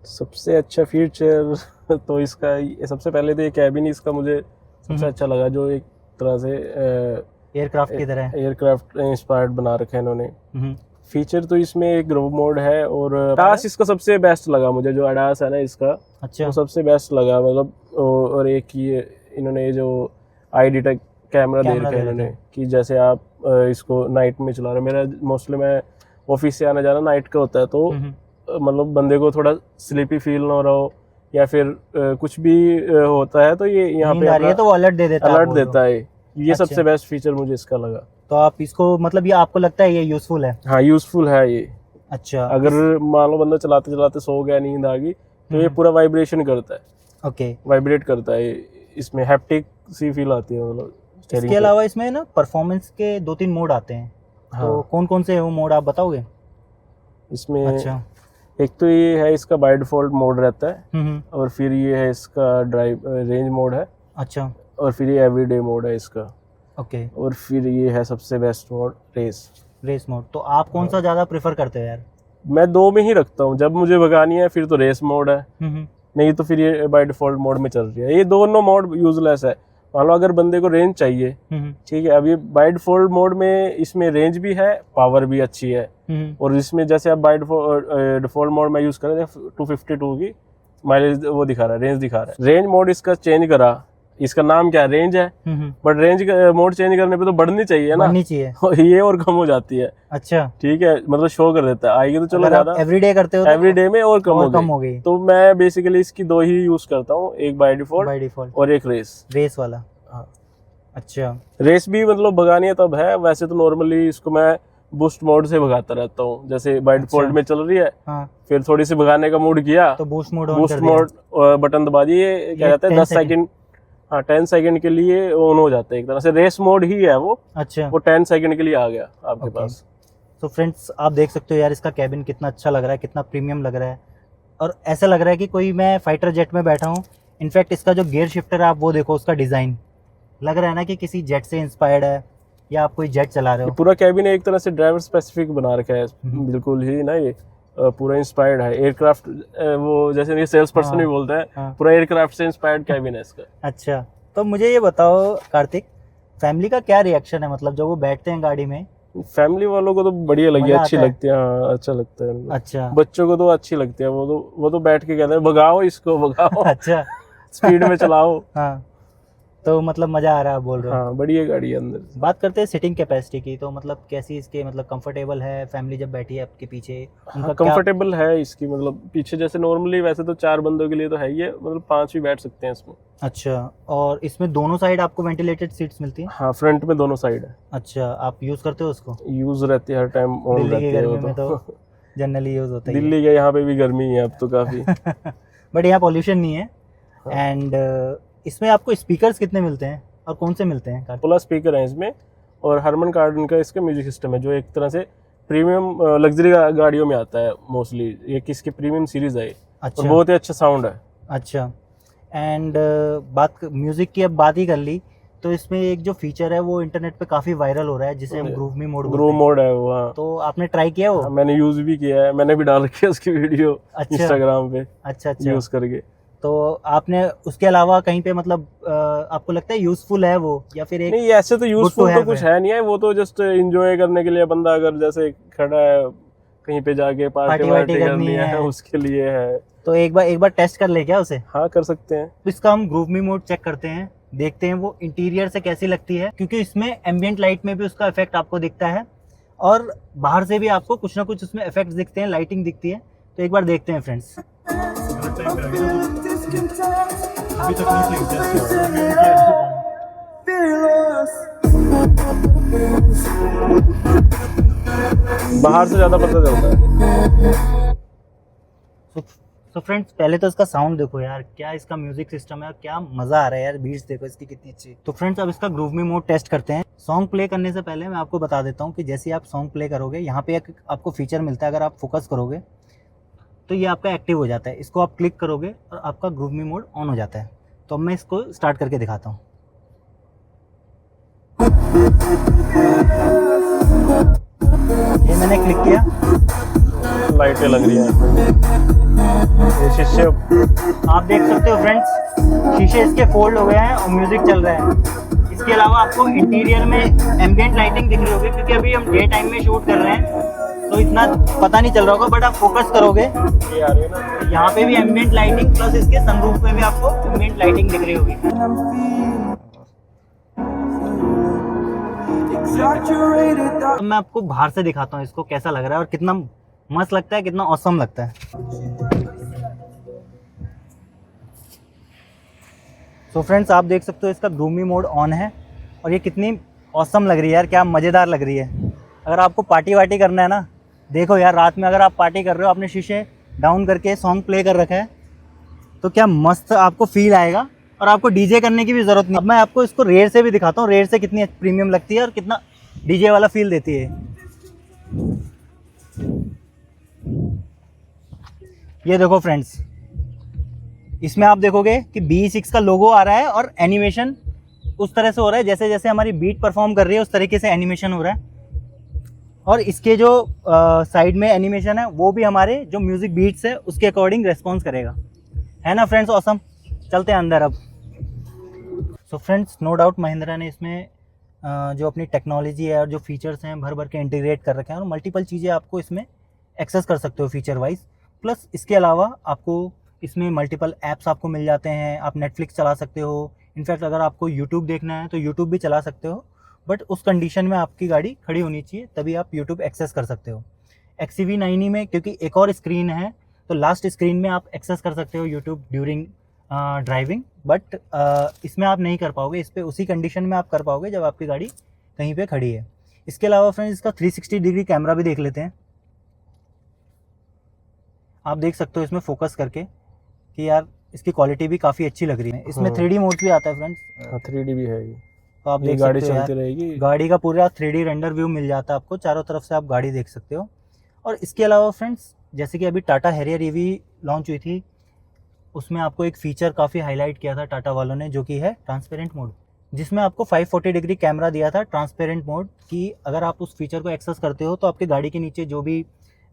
सबसे अच्छा फीचर तो इसका सबसे पहले तो ये कैबिन इसका मुझे सबसे अच्छा लगा, जो एक तरह से एयरक्राफ्ट की तरह एयरक्राफ्ट इंस्पायर्ड बना रखे हैं इन्होंने। फीचर तो इसमें एक ग्रुप मोड है और ADAS इसका सबसे बेस्ट लगा मुझे, जो ADAS है ना इसका, अच्छा वो सबसे बेस्ट लगा मतलब। और एक ये इन्होंने ये जो आई डिटेक्ट कैमरा दे रखा है इन्होंने, कि जैसे आप इसको नाइट में चला रहे हो। मेरा मोस्टली मैं ऑफिस से आना जाना नाइट का होता है, तो मतलब बंदे को थोड़ा स्लीपी फील ना हो रहा हो या फिर कुछ भी होता है, तो ये यहाँ पे है तो अलर्ट दे देता है, अलर्ट देता है। ये अच्छा। सबसे बेस्ट फीचर मुझे इसका लगा। तो आप इसको मतलब ये आपको लगता है ये यूजफुल है? हाँ यूजफुल है ये। अच्छा, अगर मान लो बंदा चलाते चलाते सो गया, नींद आ गई, तो ये पूरा वाइब्रेशन करता है, ओके, वाइब्रेट करता है। इसमें हैप्टिक सी फील आती है मतलब। इसके अलावा इसमें ना परफॉर्मेंस के 2-3 मोड आते हैं, तो हाँ। कौन कौन से हैं वो मोड आप बताओगे? इसमें अच्छा, एक तो ये है इसका बाय डिफॉल्ट मोड रहता है, हम्म, और फिर ये है इसका ड्राइव रेंज मोड है, अच्छा, और फिर ये एवरीडे मोड है इसका, ओके, और फिर ये है सबसे बेस्ट मोड रेस मोड। तो आप कौन सा ज़्यादा प्रेफर करते हो यार? मैं 2 में ही रखता हूँ। जब मुझे भगानी है फिर तो रेस मोड है, हम्म, नहीं तो फिर ये बाय डिफॉल्ट मोड में चल रही है। ये दोनों मोड यूजलेस है। मान लो अगर बंदे को रेंज चाहिए, ठीक है, अब ये बाय डिफॉल्ट मोड में इसमें रेंज भी है, पावर भी अच्छी है, और इसमें जैसे आप बाय डिफॉल्ट मोड में यूज करें 252 की माइलेज वो दिखा रहा है, रेंज दिखा रहा है। रेंज मोड इसका चेंज करा, इसका नाम क्या है, रेंज है, बट रेंज मोड चेंज करने पे तो बढ़नी चाहिए ना, बढ़नी चाहिए। ये और कम हो जाती है। अच्छा, ठीक है, मतलब शो कर देता है, आएगी तो चलो ज्यादा, एवरीडे करते हो तो एवरीडे में और कम हो गई। तो मैं बेसिकली इसकी 2 ही यूज करता हूँ, एक बाय डिफॉल्ट और एक रेस वाला। हाँ। अच्छा, रेस भी मतलब भगानी है तब है, वैसे तो नॉर्मली इसको मैं बूस्ट मोड से भगाता रहता हूँ। जैसे बाय डिफॉल्ट में चल रही है, हाँ, फिर थोड़ी सी भगाने का मूड किया तो बूस्ट मोड बटन दबा दिए, क्या कहते हैं 10 सेकंड, हाँ 10 सेकंड के लिए ऑन हो जाता है। एक तरह से रेस मोड ही है वो। अच्छा, वो 10 सेकंड के लिए आ गया आपके पास। तो फ्रेंड्स आप देख सकते हो यार, इसका कैबिन कितना अच्छा लग रहा है, कितना प्रीमियम लग रहा है, और ऐसा लग रहा है कि कोई मैं फाइटर जेट में बैठा हूँ। इनफैक्ट इसका जो गियर शिफ्टर है आप वो देखो, उसका डिज़ाइन लग रहा है ना कि किसी जेट से इंस्पायर्ड है, या आप कोई जेट चला रहे हो। पूरा कैबिन एक तरह से ड्राइवर स्पेसिफिक बना रखा है, बिल्कुल ही ना, ये पूरा इंस्पायर्ड है एयरक्राफ्ट, वो जैसे ये सेल्स पर्सन भी बोलते हैं, पूरा एयरक्राफ्ट से इंस्पायर्ड कैबिन है इसका। अच्छा, तो मुझे ये बताओ कार्तिक, फैमिली का क्या रिएक्शन है, मतलब जब वो बैठते हैं गाड़ी में? फैमिली वालों को तो बढ़िया लगी, अच्छी लगती है। हाँ अच्छा लगता है। अच्छा, बच्चों को तो अच्छी लगती है, वो तो बैठ के कहते हैं भगाओ इसको, भगाओ। अच्छा, स्पीड में चलाओ। हाँ, तो मतलब मजा आ रहा है बोल रहे हो? हाँ बढ़िया गाड़ी है अंदर। बात करते हैं सिटिंग कैपेसिटी की, तो मतलब कैसी इसके, मतलब कंफर्टेबल है? फैमिली जब बैठी है आपके पीछे, उनका कंफर्टेबल है इसकी, मतलब पीछे जैसे नॉर्मली वैसे तो 4 बंदों के लिए तो है ही है, मतलब 5 भी बैठ सकते हैं इसमें। अच्छा, और इसमें दोनों साइड आपको वेंटिलेटेड सीट्स मिलती हैं? हाँ फ्रंट में दोनों साइड है। अच्छा, आप यूज करते हो उसको? यूज रहती है हर टाइम, ऑन रहती है वो तो जनरली यूज होता है। दिल्ली के यहाँ पे भी गर्मी है अब तो काफी। बट यहाँ पॉल्यूशन नहीं है। एंड इसमें आपको स्पीकर्स कितने मिलते हैं और कौन से मिलते हैं? पूरा स्पीकर है इसमें, और हरमन कार्डन का इसका म्यूजिक सिस्टम है, जो एक तरह से प्रीमियम लग्जरी गाड़ियों में आता है मोस्टली। ये किसकी प्रीमियम सीरीज है। अच्छा, और बहुत ही अच्छा साउंड है। अच्छा, एंड बात म्यूजिक की अब बात ही कर ली, तो इसमें एक जो फीचर है वो इंटरनेट पे काफी वायरल हो रहा है, जिसे हम ग्रूव मी मोड बोलते हैं। ग्रूव मोड है वो। हाँ। तो आपने ट्राई किया वो? मैंने यूज भी किया है, मैंने भी डाल रखी है उसकी वीडियो। अच्छा, इंस्टाग्राम पे। अच्छा, यूज करके। तो आपने उसके अलावा कहीं पे मतलब आपको लगता है यूजफुल है वो, या फिर एक? नहीं ऐसे तो यूजफुल तो कुछ है नहीं है, वो तो जस्ट एंजॉय करने के लिए, बंदा अगर जैसे खड़ा है कहीं पे जाके पार्टी वार्टी करनी है उसके लिए है। तो एक बार टेस्ट कर ले क्या उसे? हाँ कर सकते हैं। तो इसका हम ग्रूव मी मोड चेक करते हैं, देखते हैं वो इंटीरियर से कैसी लगती है, क्योंकि इसमें एम्बिएंट लाइट में भी उसका इफेक्ट आपको दिखता है, और बाहर से भी आपको कुछ ना कुछ उसमें इफेक्ट्स दिखते हैं, लाइटिंग दिखती है। तो एक बार देखते हैं फ्रेंड्स। बाहर से ज्यादा पता चलता है। तो फ्रेंड्स पहले तो इसका साउंड देखो यार, क्या इसका म्यूजिक सिस्टम है, क्या मजा आ रहा है यार, बीट्स देखो इसकी कितनी अच्छी। तो फ्रेंड्स अब इसका ग्रूव मी मोड टेस्ट करते हैं। सॉन्ग प्ले करने से पहले मैं आपको बता देता हूँ कि जैसे आप सॉन्ग प्ले करोगे, यहाँ पे एक आपको फीचर मिलता है, अगर आप फोकस करोगे तो ये आपका एक्टिव हो जाता है। इसको आप क्लिक करोगे और आपका ग्रूव मी मोड ऑन हो जाता है। तो अब मैं इसको स्टार्ट करके दिखाता हूँ। ये मैंने क्लिक किया, लाइटें लग रही हैं, शीशे आप देख सकते हो फ्रेंड्स, शीशे इसके फोल्ड हो गए हैं और म्यूजिक चल रहा है। इसके अलावा आपको इंटीरियर में एम्बिएंट लाइटिंग दिख रही होगी, क्योंकि अभी हम डे टाइम में शूट कर रहे हैं, तो इतना पता नहीं चल रहा होगा, बट आप फोकस करोगे ये आ रही है ना, यहाँ पे भी एम्बिएंट लाइटिंग प्लस इसके सनरूफ पे भी आपको एम्बिएंट लाइटिंग दिख रही होगी। तो मैं आपको बाहर से दिखाता हूँ इसको कैसा लग रहा है और कितना मस्त लगता है, कितना ऑसम लगता है। तो फ्रेंड्स आप देख सकते हो इसका ग्रूमी मोड ऑन है और ये कितनी ऑसम लग रही है यार, क्या मज़ेदार लग रही है। अगर आपको पार्टी वार्टी करना है ना, देखो यार रात में अगर आप पार्टी कर रहे हो, आपने शीशे डाउन करके सॉन्ग प्ले कर रखा है, तो क्या मस्त आपको फील आएगा और आपको डीजे करने की भी ज़रूरत नहीं। अब मैं आपको इसको रेयर से भी दिखाता हूँ, रेयर से कितनी प्रीमियम लगती है और कितना डीजे वाला फील देती है। ये देखो फ्रेंड्स, इसमें आप देखोगे कि BE6 का लोगो आ रहा है और एनिमेशन उस तरह से हो रहा है जैसे जैसे हमारी बीट परफॉर्म कर रही है उस तरीके से एनिमेशन हो रहा है। और इसके जो साइड में एनिमेशन है वो भी हमारे जो म्यूज़िक बीट्स है उसके अकॉर्डिंग रेस्पॉन्स करेगा, है ना फ्रेंड्स ऑसम। चलते हैं अंदर अब। So friends no doubt Mahindra ने इसमें जो अपनी टेक्नोलॉजी है और जो फीचर्स हैं भर भर के इंटीग्रेट कर रखे हैं और मल्टीपल चीज़ें आपको इसमें एक्सेस कर सकते हो फीचर वाइज। प्लस इसके अलावा आपको इसमें मल्टीपल ऐप्स आपको मिल जाते हैं, आप नेटफ्लिक्स चला सकते हो, इनफैक्ट अगर आपको यूट्यूब देखना है तो यूट्यूब भी चला सकते हो, बट उस कंडीशन में आपकी गाड़ी खड़ी होनी चाहिए तभी आप यूट्यूब एक्सेस कर सकते हो। XCV9 में क्योंकि एक और स्क्रीन है तो लास्ट स्क्रीन में आप एक्सेस कर सकते हो यूट्यूब ड्यूरिंग ड्राइविंग, बट इसमें आप नहीं कर पाओगे। इस पर उसी कंडीशन में आप कर पाओगे जब आपकी गाड़ी कहीं पे खड़ी है। इसके अलावा फ्रेंड्स इसका 360 डिग्री कैमरा भी देख लेते हैं। आप देख सकते हो इसमें फोकस करके कि यार इसकी क्वालिटी भी काफ़ी अच्छी लग रही है। इसमें 3D मोड भी आता है फ्रेंड्स। 3D भी है ये, तो आप देख गाड़ी सकते हो चलती रहेगी, गाड़ी का पूरा 3D रेंडर व्यू मिल जाता है आपको, चारों तरफ से आप गाड़ी देख सकते हो। और इसके अलावा फ्रेंड्स जैसे कि अभी टाटा हैरियर EV लॉन्च हुई थी, उसमें आपको एक फ़ीचर काफ़ी हाईलाइट किया था टाटा वालों ने, जो कि है ट्रांसपेरेंट मोड, जिसमें आपको 540 डिग्री कैमरा दिया था ट्रांसपेरेंट मोड कि अगर आप उस फीचर को एक्सेस करते हो तो आपकी गाड़ी के नीचे जो भी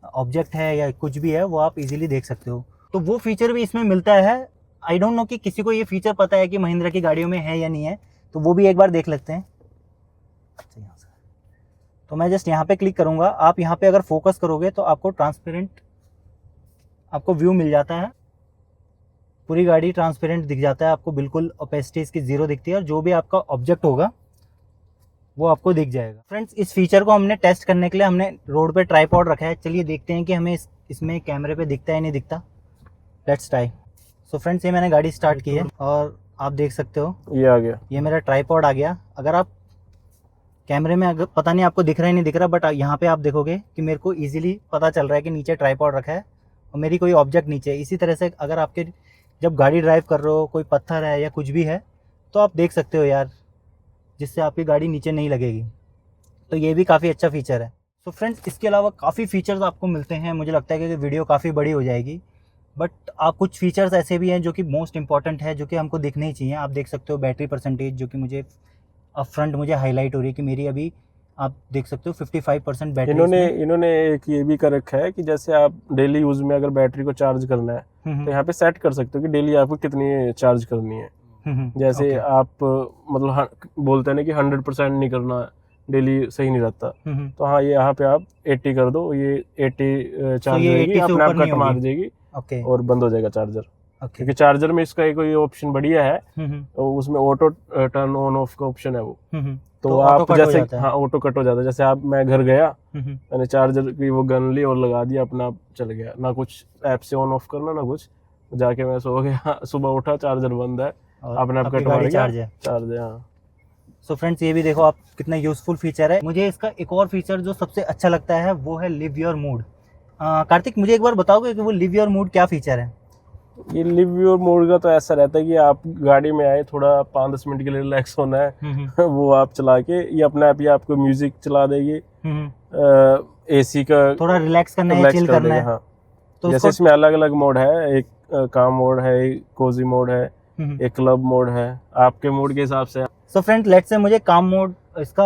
ऑब्जेक्ट है या कुछ भी है वो आप इजीली देख सकते हो। तो वो फीचर भी इसमें मिलता है। आई डोंट नो कि किसी को ये फीचर पता है कि महिंद्रा की गाड़ियों में है या नहीं है, तो वो भी एक बार देख लेते हैं। अच्छा यहाँ से तो मैं जस्ट यहाँ पे क्लिक करूँगा, आप यहाँ पे अगर फोकस करोगे तो आपको ट्रांसपेरेंट आपको व्यू मिल जाता है, पूरी गाड़ी ट्रांसपेरेंट दिख जाता है आपको, बिल्कुल ओपेसिटी इसकी ज़ीरो दिखती है और जो भी आपका ऑब्जेक्ट होगा वो आपको दिख जाएगा। फ्रेंड्स इस फीचर को हमने टेस्ट करने के लिए हमने रोड पे ट्राइपॉड रखा है, चलिए देखते हैं कि हमें इसमें कैमरे पे दिखता है नहीं दिखता। Let's try. सो फ्रेंड्स ये मैंने गाड़ी स्टार्ट की है और आप देख सकते हो ये आ गया, ये मेरा ट्राइपॉड आ गया। अगर आप कैमरे में अगर पता नहीं आपको दिख रहा है नहीं दिख रहा, बट यहाँ पे आप देखोगे कि मेरे को ईजिली पता चल रहा है कि नीचे ट्राइपॉड रखा है और मेरी कोई ऑब्जेक्ट नीचे है। इसी तरह से अगर आपके जब गाड़ी ड्राइव कर रहे हो, कोई पत्थर है या कुछ भी है तो आप देख सकते हो यार, जिससे आपकी गाड़ी नीचे नहीं लगेगी। तो ये भी काफ़ी अच्छा फीचर है। सो फ्रेंड्स इसके अलावा काफ़ी फीचर्स आपको मिलते हैं। मुझे लगता है कि वीडियो काफ़ी बड़ी हो जाएगी, बट आप कुछ फीचर्स ऐसे भी हैं जो कि मोस्ट इंपॉर्टेंट है, जो कि हमको देखने ही चाहिए। आप देख सकते हो बैटरी परसेंटेज, जो कि मुझे अप फ्रंट मुझे हाईलाइट हो रही है कि मेरी अभी आप देख सकते हो 55% बैटरी। इन्होंने एक ये भी कर रखा है कि जैसे आप डेली यूज में अगर बैटरी को चार्ज करना है तो यहाँ पे सेट कर सकते हो कि डेली आपको कितनी चार्ज करनी है। जैसे आप मतलब बोलते हैं ना कि 100% नहीं करना, डेली सही नहीं रहता, तो हाँ ये यहाँ पे आप 80 कर दो, ये 80 चार्ज रहेगी, अपने आप कट मार देगी और बंद हो जाएगा चार्जर। क्योंकि चार्जर में इसका एक कोई ऑप्शन बढ़िया है, तो उसमें ऑटो टर्न ऑन ऑफ का ऑप्शन है वो, तो आप जैसे हाँ ऑटो कट हो जाता है। जैसे आप मैं घर गया, मैंने चार्जर की वो गन ली और लगा दिया, अपना आप चल गया, ना कुछ ऐप से ऑन ऑफ करना ना कुछ, जाके मैं सो गया, सुबह उठा चार्जर बंद है, अपने आप कट मार गया, चार्ज है। हाँ सो फ्रेंड्स ये भी देखो आप कितना यूजफुल फीचर है। मुझे इसका एक और फीचर जो सबसे अच्छा लगता है वो है लिव योर मूड। कार्तिक मुझे एक बार बताओगे कि वो लिव योर मूड क्या फीचर है? ये लिव योर मोड का तो ऐसा रहता है कि आप गाड़ी में आए, थोड़ा 5-10 मिनट के लिए रिलैक्स होना है वो आप चला के ये अपने आप ही आपको म्यूजिक चला देगी, एसी का थोड़ा रिलैक्स करना है, चिल करना है। हाँ तो जैसे इसमें अलग अलग मोड है, एक काम मोड है, एक कोजी मोड है, एक क्लब मोड है, आपके मोड के हिसाब से। सो फ्रेंड लेट्स से मुझे काम मोड इसका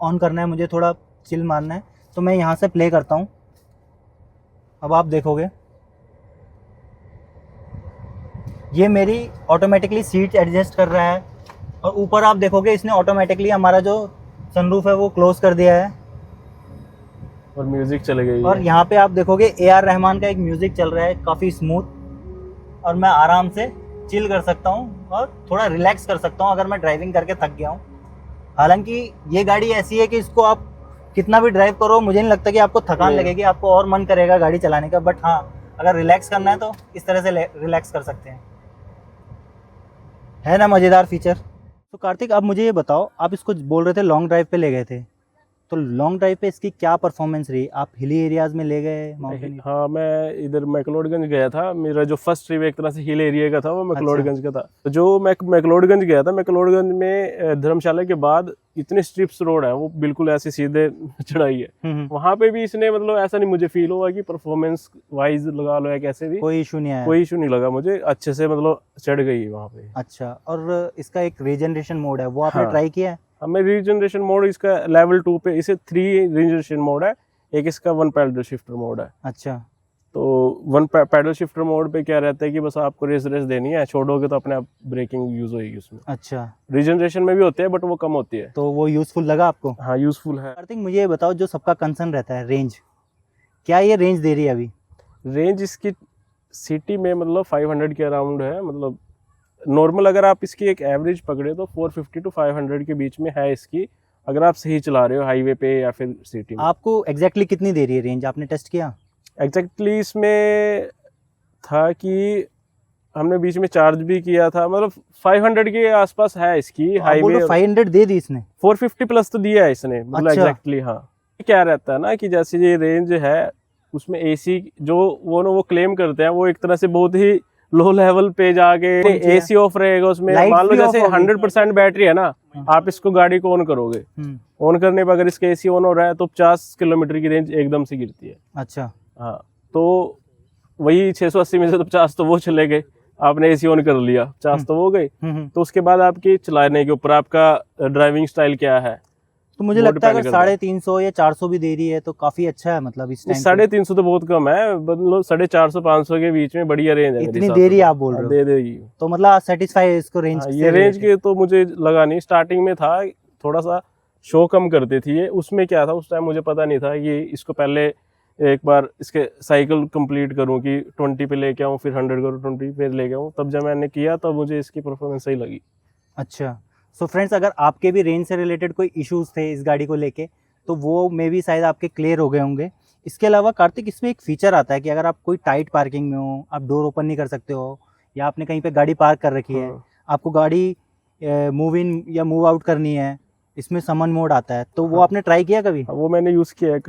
ऑन करना है, मुझे थोड़ा चिल मारना है, तो मैं यहाँ से प्ले करता हूँ। अब आप देखोगे ये मेरी ऑटोमेटिकली सीट एडजस्ट कर रहा है, और ऊपर आप देखोगे इसने ऑटोमेटिकली हमारा जो सनरूफ है वो क्लोज कर दिया है। और म्यूजिक चल गई और है। यहाँ पे आप देखोगे AR रहमान का एक म्यूजिक चल रहा है, काफ़ी स्मूथ, और मैं आराम से चिल कर सकता हूँ और थोड़ा रिलैक्स कर सकता हूँ अगर मैं ड्राइविंग करके थक गया हूँ। हालांकि ये गाड़ी ऐसी है कि इसको आप कितना भी ड्राइव करो, मुझे नहीं लगता कि आपको थकान नहीं। लगेगी, आपको और मन करेगा गाड़ी चलाने का। बट हाँ, अगर रिलैक्स करना है तो इस तरह से रिलैक्स कर सकते हैं। है ना मज़ेदार फीचर। तो कार्तिक, अब मुझे ये बताओ, आप इसको बोल रहे थे लॉन्ग ड्राइव पे ले गए थे, तो लॉन्ग ड्राइव पे इसकी क्या परफॉर्मेंस रही? आप हिली एरियाज में ले गए, माउंटेन? हाँ, मैं इधर मैक्लोडगंज गया था। मेरा जो फर्स्ट ट्रिप एक तरह से हिल एरिया का था, वो मैक्लोडगंज का था। तो जो मैं मैक्लोडगंज गया था, मैक्लोडगंज में धर्मशाला के बाद इतने स्ट्रिप्स रोड है, वो बिल्कुल ऐसे सीधे चढ़ाई है। वहाँ पे भी इसने मतलब ऐसा नहीं मुझे फील हुआ कि परफॉर्मेंस वाइज लगा लो या कैसे भी, कोई इशू नहीं आया? कोई इशू नहीं लगा मुझे, अच्छे से मतलब चढ़ गई वहाँ पे। अच्छा, और इसका एक रीजनरेशन मोड है, वो आपने हाँ। ट्राई किया है? हमें रीजनरेशन मोड इसका लेवल 2 पे, इसे 3 रीजनरेशन मोड है, एक इसका 1 पैडल शिफ्टर मोड है। अच्छा। तो 1 पैडल शिफ्टर मोड पे क्या रहता है कि बस आपको रेस देनी है, छोड़ोगे तो अपने आप ब्रेकिंग यूज होगी उसमें। अच्छा, रीजनरेशन में भी होते हैं बट वो कम होती है। तो वो यूजफुल लगा आपको? हाँ, यूजफुल है। कार्तिक, मुझे ये बताओ, जो सबका कंसर्न रहता है रेंज, क्या ये रेंज दे रही है अभी? रेंज इसकी सिटी में मतलब 500 के अराउंड है। मतलब नॉर्मल अगर आप इसकी एक एवरेज पकड़े तो 450 to 500 के बीच में है इसकी, अगर आप सही चला रहे हो हाईवे पे या फिर सिटी में। आपको एग्जैक्टली कितनी दे रही है रेंज, आपने टेस्ट किया? एग्जैक्टली इसमें था कि हमने बीच में चार्ज भी किया था, मतलब 500 के आसपास है इसकी तो आप बोल हाईवे। रहे हो 500 दे दी इसने? 450 प्लस तो दिया है इसने, मतलब अच्छा। एग्जैक्टली। हाँ, क्या रहता है ना कि जैसे ये रेंज है उसमें एसी जो वो क्लेम करते हैं, वो एक तरह से बहुत ही लो लेवल पे जाके एसी ऑफ रहेगा उसमें। Lights मान लो भी off जैसे होगी। 100% बैटरी है ना, आप इसको गाड़ी को ऑन करोगे, ऑन करने पर अगर इसका एसी ऑन हो रहा है तो 50 किलोमीटर की रेंज एकदम से गिरती है। अच्छा। हाँ, तो वही 680 में से तो 50 तो वो चले गए, आपने एसी ऑन कर लिया, 50 तो वो गए। तो उसके बाद आपकी चलाने के ऊपर आपका ड्राइविंग स्टाइल क्या है। तो मुझे वो लगता है depend अगर करता है। 350 या 400 भी दे रही है तो काफी अच्छा है, मतलब इस टाइम 350 तो बहुत कम है, मतलब 450 500 के बीच में बढ़िया रेंज है मेरे इतनी हिसाब दे से रही है तो। आप बोल हाँ, रहे हो? दे देगी। तो मतलब सेटिस्फाई है इसको रेंज हाँ, से ये रेंज related? के तो मुझे लगा नहीं, स्टार्टिंग में था थोड़ा सा शो कम करती थी ये। उसमें क्या था उस टाइम मुझे पता नहीं था कि इसको पहले एक बार इसके साइकिल कंप्लीट करूं कि 20 पे लेके आऊं, फिर 100 करूं, 20 पे लेके आऊं, तब जब मैंने किया तब मुझे इसकी परफॉर्मेंस सही लगी। अच्छा। सो फ्रेंड्स, अगर आपके भी रेंज से रिलेटेड कोई इश्यूज थे इस गाड़ी को लेके, तो वो मे भी शायद आपके क्लियर हो गए होंगे। इसके अलावा कार्तिक, इसमें एक फीचर आता है कि अगर आप कोई टाइट पार्किंग में हो, आप डोर ओपन नहीं कर सकते हो, या आपने कहीं पे गाड़ी पार्क कर रखी है, आपको गाड़ी मूव इन या मूव आउट करनी है, इसमें समन मोड आता है, तो वो हाँ। आपने ट्राई किया कभी? वो मैंने यूज किया है,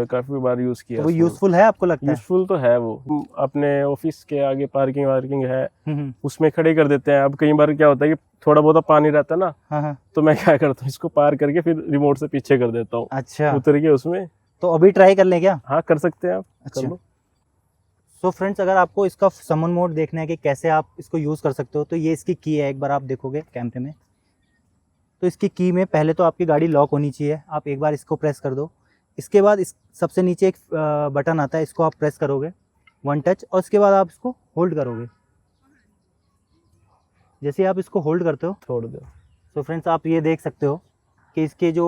काफी बार यूज किया। तो वो यूजफुल है आपको लगता है? यूजफुल तो है वो। अपने ऑफिस के आगे पार्किंग वार्किंग है, हम्म। उसमें खड़े कर देते हैं। अब कई बार क्या होता है कि थोड़ा बहुत पानी रहता है ना, हाँ हाँ। तो मैं क्या करता हूँ, इसको पार करके फिर रिमोट से पीछे कर देता हूँ, अच्छा, उतर के उसमें। तो अभी ट्राई कर लें क्या? हाँ, कर सकते हैं आप, अच्छा। कर लो। सो फ्रेंड्स, अगर आपको इसका समन मोड देखना है कि कैसे आप इसको यूज़ कर सकते हो, तो ये इसकी की है, एक बार आप देखोगे कैमरे में, तो इसकी की में पहले तो आपकी गाड़ी लॉक होनी चाहिए। आप एक बार इसको प्रेस कर दो, इसके बाद इस सबसे नीचे एक बटन आता है, इसको आप प्रेस करोगे 1 टच, और उसके बाद आप इसको होल्ड करोगे। जैसे आप इसको होल्ड करते हो, छोड़ दो। तो फ्रेंड्स आप ये देख सकते हो कि इसके जो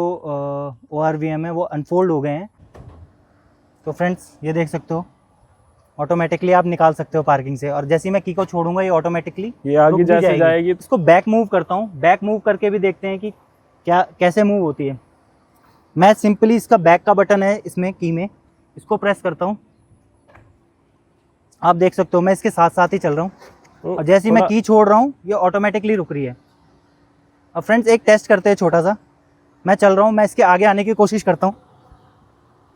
ORVM है वो अनफोल्ड हो गए हैं। तो फ्रेंड्स ये देख सकते हो, ऑटोमेटिकली आप निकाल सकते हो पार्किंग से, और जैसे ही मैं की को छोड़ूंगा ये ऑटोमेटिकली ये आगे जैसे जाएगी। इसको बैक मूव करता हूँ, बैक मूव करके भी देखते हैं कि क्या कैसे मूव होती है। मैं सिंपली इसका बैक का बटन है इसमें की में, इसको प्रेस करता हूँ, आप देख सकते हो मैं इसके साथ साथ ही चल रहा हूँ, और जैसे ही मैं की छोड़ रहा हूँ ये ऑटोमेटिकली रुक रही है। अब फ्रेंड्स एक टेस्ट करते हैं छोटा सा, मैं चल रहा हूँ, मैं इसके आगे आने की कोशिश करता हूँ,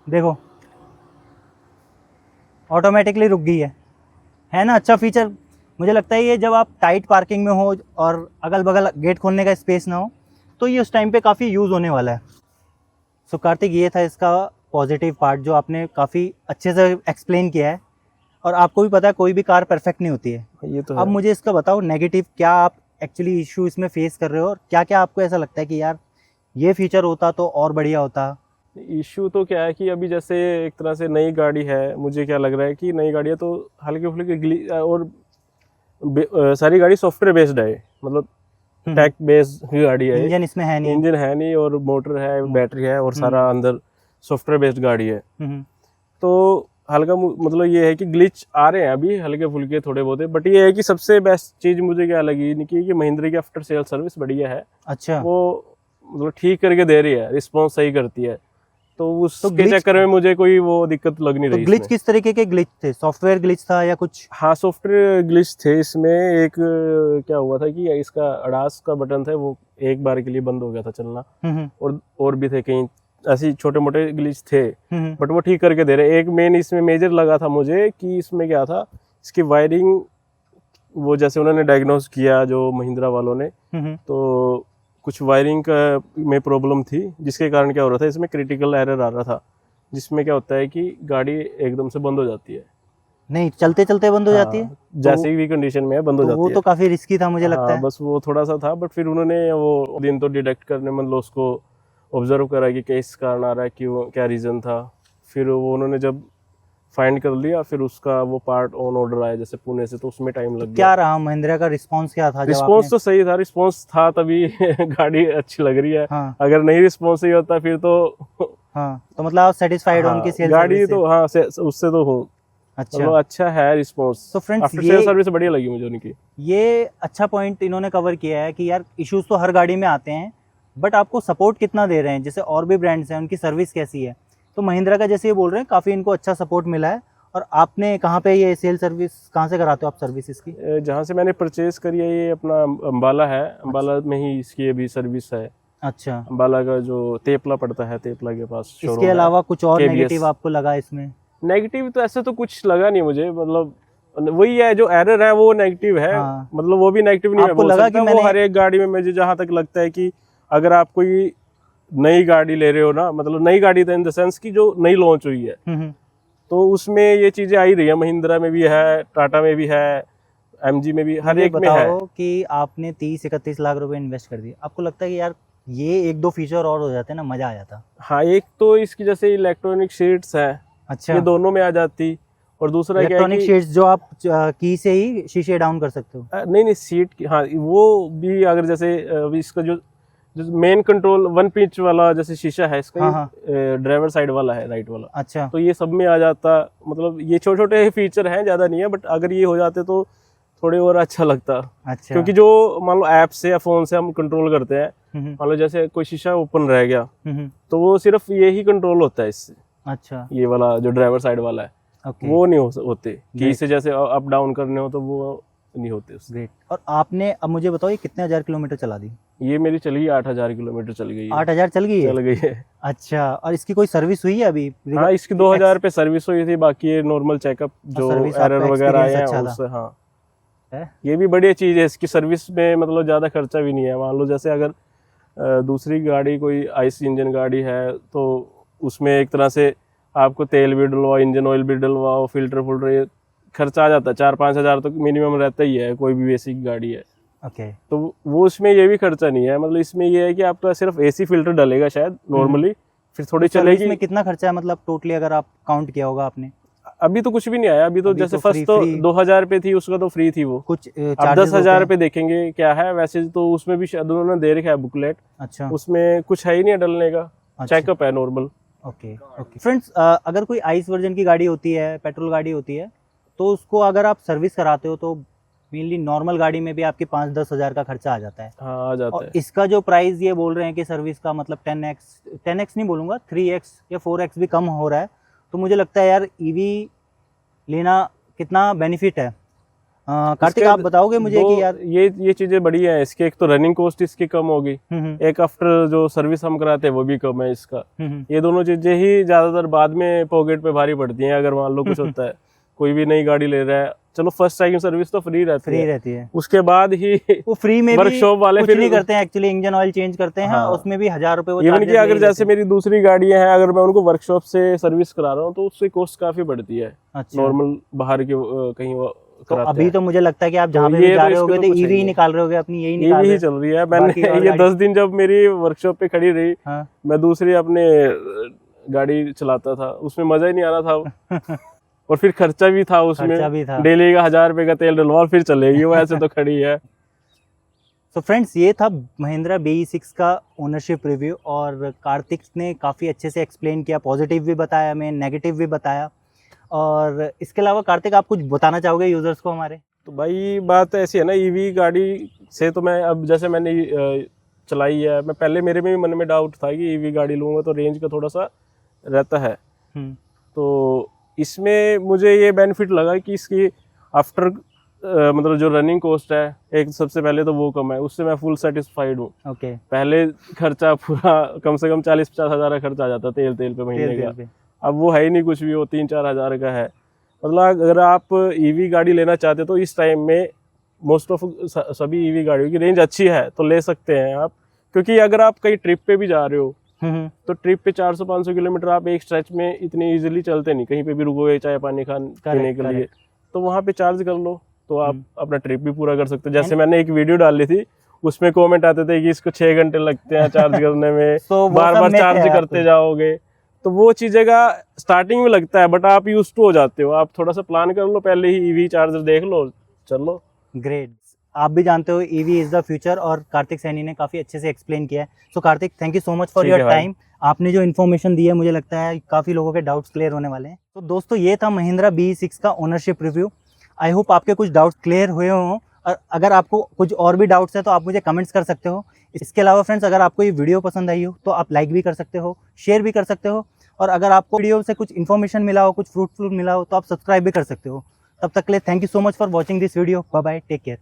देखो ऑटोमेटिकली रुक गई है ना। अच्छा फीचर मुझे लगता है ये, जब आप टाइट पार्किंग में हो और अगल बगल गेट खोलने का स्पेस ना हो, तो ये उस टाइम पे काफ़ी यूज़ होने वाला है। सो कार्तिक, ये था इसका पॉजिटिव पार्ट जो आपने काफ़ी अच्छे से एक्सप्लेन किया है, और आपको भी पता है कोई भी कार परफेक्ट नहीं होती है। ये तो अब मुझे इसका बताओ नेगेटिव, क्या आप एक्चुअली इशू इसमें फेस कर रहे हो, और क्या क्या आपको ऐसा लगता है कि यार ये फीचर होता तो और बढ़िया होता? इशू तो क्या है कि अभी जैसे एक तरह से नई गाड़ी है, मुझे क्या लग रहा है कि नई गाड़ियाँ तो हल्के फुल्के और सारी गाड़ी सॉफ्टवेयर बेस्ड है, मतलब टेक बेस्ड गाड़ी है। इंजन इसमें है नहीं, इंजन है नहीं, और मोटर है, बैटरी है, और सारा अंदर सॉफ्टवेयर बेस्ड गाड़ी है। हम्म, तो हल्का मतलब ये है कि ग्लिच आ रहे हैं अभी हल्के फुल्के थोड़े बहुत, बट ये है कि सबसे बेस्ट चीज़ मुझे क्या लगी कि महिंद्रा की आफ्टर सेल सर्विस बढ़िया है। अच्छा। वो मतलब ठीक करके दे रही है, रिस्पॉन्स सही करती है, तो उसके glitch- चक्कर में मुझे कोई वो दिक्कत लग नहीं तो रही ग्लिच इसमें। किस तरीके के ग्लिच थे? सॉफ्टवेयर ग्लिच था या कुछ? हाँ, सॉफ्टवेयर ग्लिच थे इसमें। एक क्या हुआ था कि इसका अडास का बटन था वो एक बार के लिए बंद हो गया था चलना, और भी थे कहीं ऐसे छोटे मोटे ग्लिच थे, बट वो ठीक करके दे रहे। एक मेन इसमें मेजर लगा था मुझे कि इसमें क्या था, इसकी वायरिंग वो जैसे उन्होंने डायग्नोस किया जो महिंद्रा वालों ने, तो कुछ वायरिंग का में प्रॉब्लम थी, जिसके कारण क्या हो रहा था, इसमें क्रिटिकल एरर आ रहा था, जिसमें क्या होता है कि गाड़ी एकदम से बंद हो जाती है। नहीं, चलते चलते बंद हो जाती है? जैसे भी कंडीशन में है बंद हो तो जाती वो है। तो काफी रिस्की था मुझे लगता है। बस वो थोड़ा सा था, बट फिर उन्होंने वो दिन तो डिटेक्ट करने मतलब उसको ऑब्जर्व करा कि किस कारण आ रहा है, क्यों, क्या रीज़न था। फिर वो उन्होंने जब फाइंड कर लिया, फिर उसका वो पार्ट ऑन ऑर्डर आया जैसे पुणे से, तो उसमें टाइम लग गया। क्या रहा महिंद्रा का रिस्पांस, क्या था जब रिस्पॉन्स तो सही था, रिस्पॉन्स था तभी गाड़ी अच्छी लग रही है। हाँ। अगर नहीं रिस्पॉन्स सही होता फिर तो हाँ, तो मतलब आप सेटिस्फाइड हो उनकी सेल गाड़ी सर्विस से? तो हाँ उससे तो हूँ। अच्छा। मतलब अच्छा है रिस्पॉन्स। तो फ्रेंड्स आफ्टर सेल सर्विस बढ़िया लगी मुझे उनकी। ये अच्छा पॉइंट इन्होंने कवर किया है कि यार इश्यूज तो हर गाड़ी में आते हैं, बट आपको सपोर्ट कितना दे रहे हैं। जैसे और भी ब्रांड्स हैं, उनकी सर्विस कैसी है, तो महिंद्रा का जैसे ये बोल रहे हैं काफ़ी इनको अच्छा सपोर्ट मिला है। और आपने कहाँ पे ये सेल सर्विस कहाँ से कराते हो आप सर्विस इसकी? जहाँ से मैंने परचेज करी है ये अपना अम्बाला है, अम्बाला में ही इसकी अभी सर्विस है। अच्छा। अम्बाला का जो तेपला पड़ता है, तेपला के पास शोरूम इसके है। अलावा कुछ और KBS। नेगेटिव आपको लगा इसमें? नेगेटिव तो ऐसे तो कुछ लगा नहीं मुझे, मतलब वही है जो एरर है वो नेगेटिव है। हाँ। मतलब वो भी नेगेटिव नहीं मैं आपको बोल लगा सकता, कि वो मैंने हर एक गाड़ी में मुझे जहाँ तक लगता है कि अगर आप कोई नई गाड़ी ले रहे हो ना, मतलब नई गाड़ी इन द सेंस की जो नई लॉन्च हुई है, तो उसमें ये चीजें आ ही रही है। महिंद्रा में भी है, टाटा में भी है, MG में भी, हर एक में है। बताओ कि आपने 30-31 लाख रुपए इन्वेस्ट कर दिए, आपको लगता है कि यार ये एक दो फीचर और हो जाते ना, मजा आ जाता? हाँ, एक तो इसकी जैसे इलेक्ट्रॉनिक शीट्स है, अच्छा। ये दोनों में आ जाती। और दूसरा क्या है इलेक्ट्रॉनिक कि शीट्स जो आप की से ही शीशे डाउन कर सकते हो? नहीं सीट की, हाँ वो भी। अगर जैसे इसका जो मेन कंट्रोल 1 पिच वाला जैसे शीशा है इसका, हाँ। ड्राइवर साइड वाला है, राइट वाला, अच्छा। तो ये सब में आ जाता। मतलब ये छोटे छोटे फीचर हैं, ज़्यादा नहीं है, बट अगर ये हो जाते तो थोड़े और अच्छा लगता। अच्छा। क्योंकि जो मान लो ऐप से या फ़ोन से हम कंट्रोल करते हैं, मान लो जैसे कोई शीशा ओपन रह गया, तो वो सिर्फ ये ही कंट्रोल होता है इससे। अच्छा। ये वाला जो ड्राइवर साइड वाला है, वो नहीं होते कि इससे जैसे अप डाउन करने हो तो वो नहीं होते उससे। ग्रेट। और आपने अब मुझे बताओ ये कितने हजार किलोमीटर चला दी? ये मेरी चली गई 8000 किलोमीटर चल गई है। 8000 चल गई है? चल गई है। अच्छा। और इसकी कोई सर्विस हुई है अभी? हाँ, इसकी 2000 पे सर्विस हुई थी, बाकी ये नॉर्मल चेकअप जो एरर वगैरह आए हैं उससे। हाँ है? ये भी बढ़िया चीज़ है इसकी सर्विस में, मतलब ज़्यादा खर्चा भी नहीं है। मान लो जैसे अगर दूसरी गाड़ी कोई आईसी इंजन गाड़ी है, तो उसमें एक तरह से आपको तेल भी डलवाओ, इंजन ऑयल भी डलवाओ, फिल्टर ये खर्चा आ जाता है। 4-5 हज़ार तो मिनिमम रहता ही है, कोई भी बेसिक गाड़ी है। ओके। तो वो उसमें ये भी खर्चा नहीं है। मतलब इसमें ये है कि आपका सिर्फ AC फिल्टर डलेगा शायद नॉर्मली, फिर थोड़ी चलेगी। इसमें कितना खर्चा है मतलब टोटली, अगर आप काउंट किया होगा आपने? अभी तो कुछ भी नहीं आया। अभी तो जैसे फर्स्ट तो 2000 पे थी, उसका तो फ्री थी वो। कुछ अब 10,000 पे देखेंगे क्या है। वैसे तो उसमें भी शायद उन्होंने दे रखा है बुकलेट। अच्छा। उसमें कुछ है ही नहीं डलने का। अच्छा। चेकअप है नॉर्मल। ओके। ओके फ्रेंड्स, अगर कोई आइस वर्जन की गाड़ी होती है, पेट्रोल गाड़ी होती है, तो उसको अगर आप सर्विस कराते हो तो मेनली नॉर्मल गाड़ी में भी आपके 5-10 हज़ार का खर्चा आ जाता है। हाँ, आ जाता है। इसका जो प्राइस ये बोल रहे हैं कि सर्विस का मतलब 10x नहीं बोलूँगा, 3x या 4x भी कम हो रहा है। तो मुझे लगता है यार ईवी लेना कितना बेनिफिट है। कार्तिक आप बताओगे मुझे कि यार ये चीजें बढ़िया है इसके। एक तो रनिंग कॉस्ट इसकी कम होगी, एक आफ्टर जो सर्विस हम कराते हैं वो भी कम है इसका। ये दोनों चीजें ही ज्यादातर बाद में पॉकेट पे भारी पड़ती हैं। अगर मान लो कुछ होता है, कोई भी नई गाड़ी ले रहा है, चलो फर्स्ट सेकंड सर्विस तो फ्री रहती है, उसके बाद ही वो फ्री में वर्कशॉप वाले कुछ नहीं करते हैं एक्चुअली, इंजन ऑयल चेंज करते हैं। हाँ। उसमें भी 1000 रुपए। इवन कि अगर जैसे मेरी दूसरी गाड़ियां हैं, अगर मैं उनको वर्कशॉप से सर्विस करा रहा हूँ तो उसकी कॉस्ट काफी बढ़ती है। अच्छा। नॉर्मल बाहर के कहीं तो अभी तो मुझे लगता है कि आप जहाँ पे भी जा रहे होगे तो ईवी निकाल रहे होगे अपनी, यही निकाल रहे ही चल रही है। मैंने ये 10 दिन जब मेरी वर्कशॉप पे खड़ी रही, मैं दूसरी अपने गाड़ी चलाता था, उसमें मजा ही नहीं आ रहा था। और फिर खर्चा भी था उसमें, डेली का 1000 रुपए का तेल डलवाओ फिर चलेगी वो, ऐसे तो खड़ी है। तो फ्रेंड्स, ये था महिंद्रा BE6 का ओनरशिप रिव्यू, और कार्तिक ने काफ़ी अच्छे से एक्सप्लेन किया, पॉजिटिव भी बताया, मैं नेगेटिव भी बताया। और इसके अलावा कार्तिक, आप कुछ बताना चाहोगे यूज़र्स को हमारे? तो भाई बात ऐसी है ना, ईवी गाड़ी से तो मैं अब जैसे मैंने चलाई है, मैं पहले मेरे में भी मन में डाउट था कि ईवी गाड़ी लूँगा तो रेंज का थोड़ा सा रहता है। तो इसमें मुझे ये बेनिफिट लगा कि इसकी आफ्टर मतलब जो रनिंग कॉस्ट है, एक सबसे पहले तो वो कम है, उससे मैं फुल सेटिस्फाइड हूँ। ओके। पहले खर्चा पूरा कम से कम 40-50 हज़ार का खर्चा आ जाता तेल पे महीने का। अब वो है ही नहीं कुछ भी, वो 3-4 हज़ार का है। मतलब अगर आप ईवी गाड़ी लेना चाहते हो तो इस टाइम में मोस्ट ऑफ सभी ईवी गाड़ियों की रेंज अच्छी है, तो ले सकते हैं आप। क्योंकि अगर आप कहीं ट्रिप पे भी जा रहे हो तो ट्रिप पे 400-500 किलोमीटर आप एक स्ट्रेच में इतनी इजीली चलते नहीं, कहीं पे भी रुकोगे चाय पानी पीने के लिए, तो वहाँ पे चार्ज कर लो तो आप अपना ट्रिप भी पूरा कर सकते हो। जैसे मैंने एक वीडियो डाली थी, उसमें कमेंट आते थे कि इसको 6 घंटे लगते हैं चार्ज करने में, बार बार चार्ज करते जाओगे, तो वो चीज़ें का स्टार्टिंग में लगता है, बट आप यूज टू हो जाते हो। आप थोड़ा सा प्लान कर लो, पहले ही ईवी चार्जर देख लो, चलो। ग्रेट। आप भी जानते हो ईवी इज द फ्यूचर, और कार्तिक सैनी ने काफ़ी अच्छे से एक्सप्लेन किया है। So Karthik, thank you so much for your time. आपने जो इन्फॉर्मेशन दी है, मुझे लगता है काफ़ी लोगों के डाउट्स क्लियर होने वाले हैं। तो दोस्तों, ये था महिंद्रा BE6 का ओनरशिप रिव्यू। आई होप आपके कुछ डाउट्स क्लियर हुए हों, और अगर आपको कुछ और भी डाउट्स है तो आप मुझे कमेंट्स कर सकते हो। इसके अलावा फ्रेंड्स, अगर आपको ये वीडियो पसंद आई हो तो आप लाइक भी कर सकते हो, शेयर भी कर सकते हो, और अगर आपको वीडियो से कुछ इन्फॉर्मेशन मिला हो, कुछ फ्रूटफुल मिला हो, तो आप सब्सक्राइब भी कर सकते हो। तब तक के लिए thank you so much for watching this video. Bye bye, take care.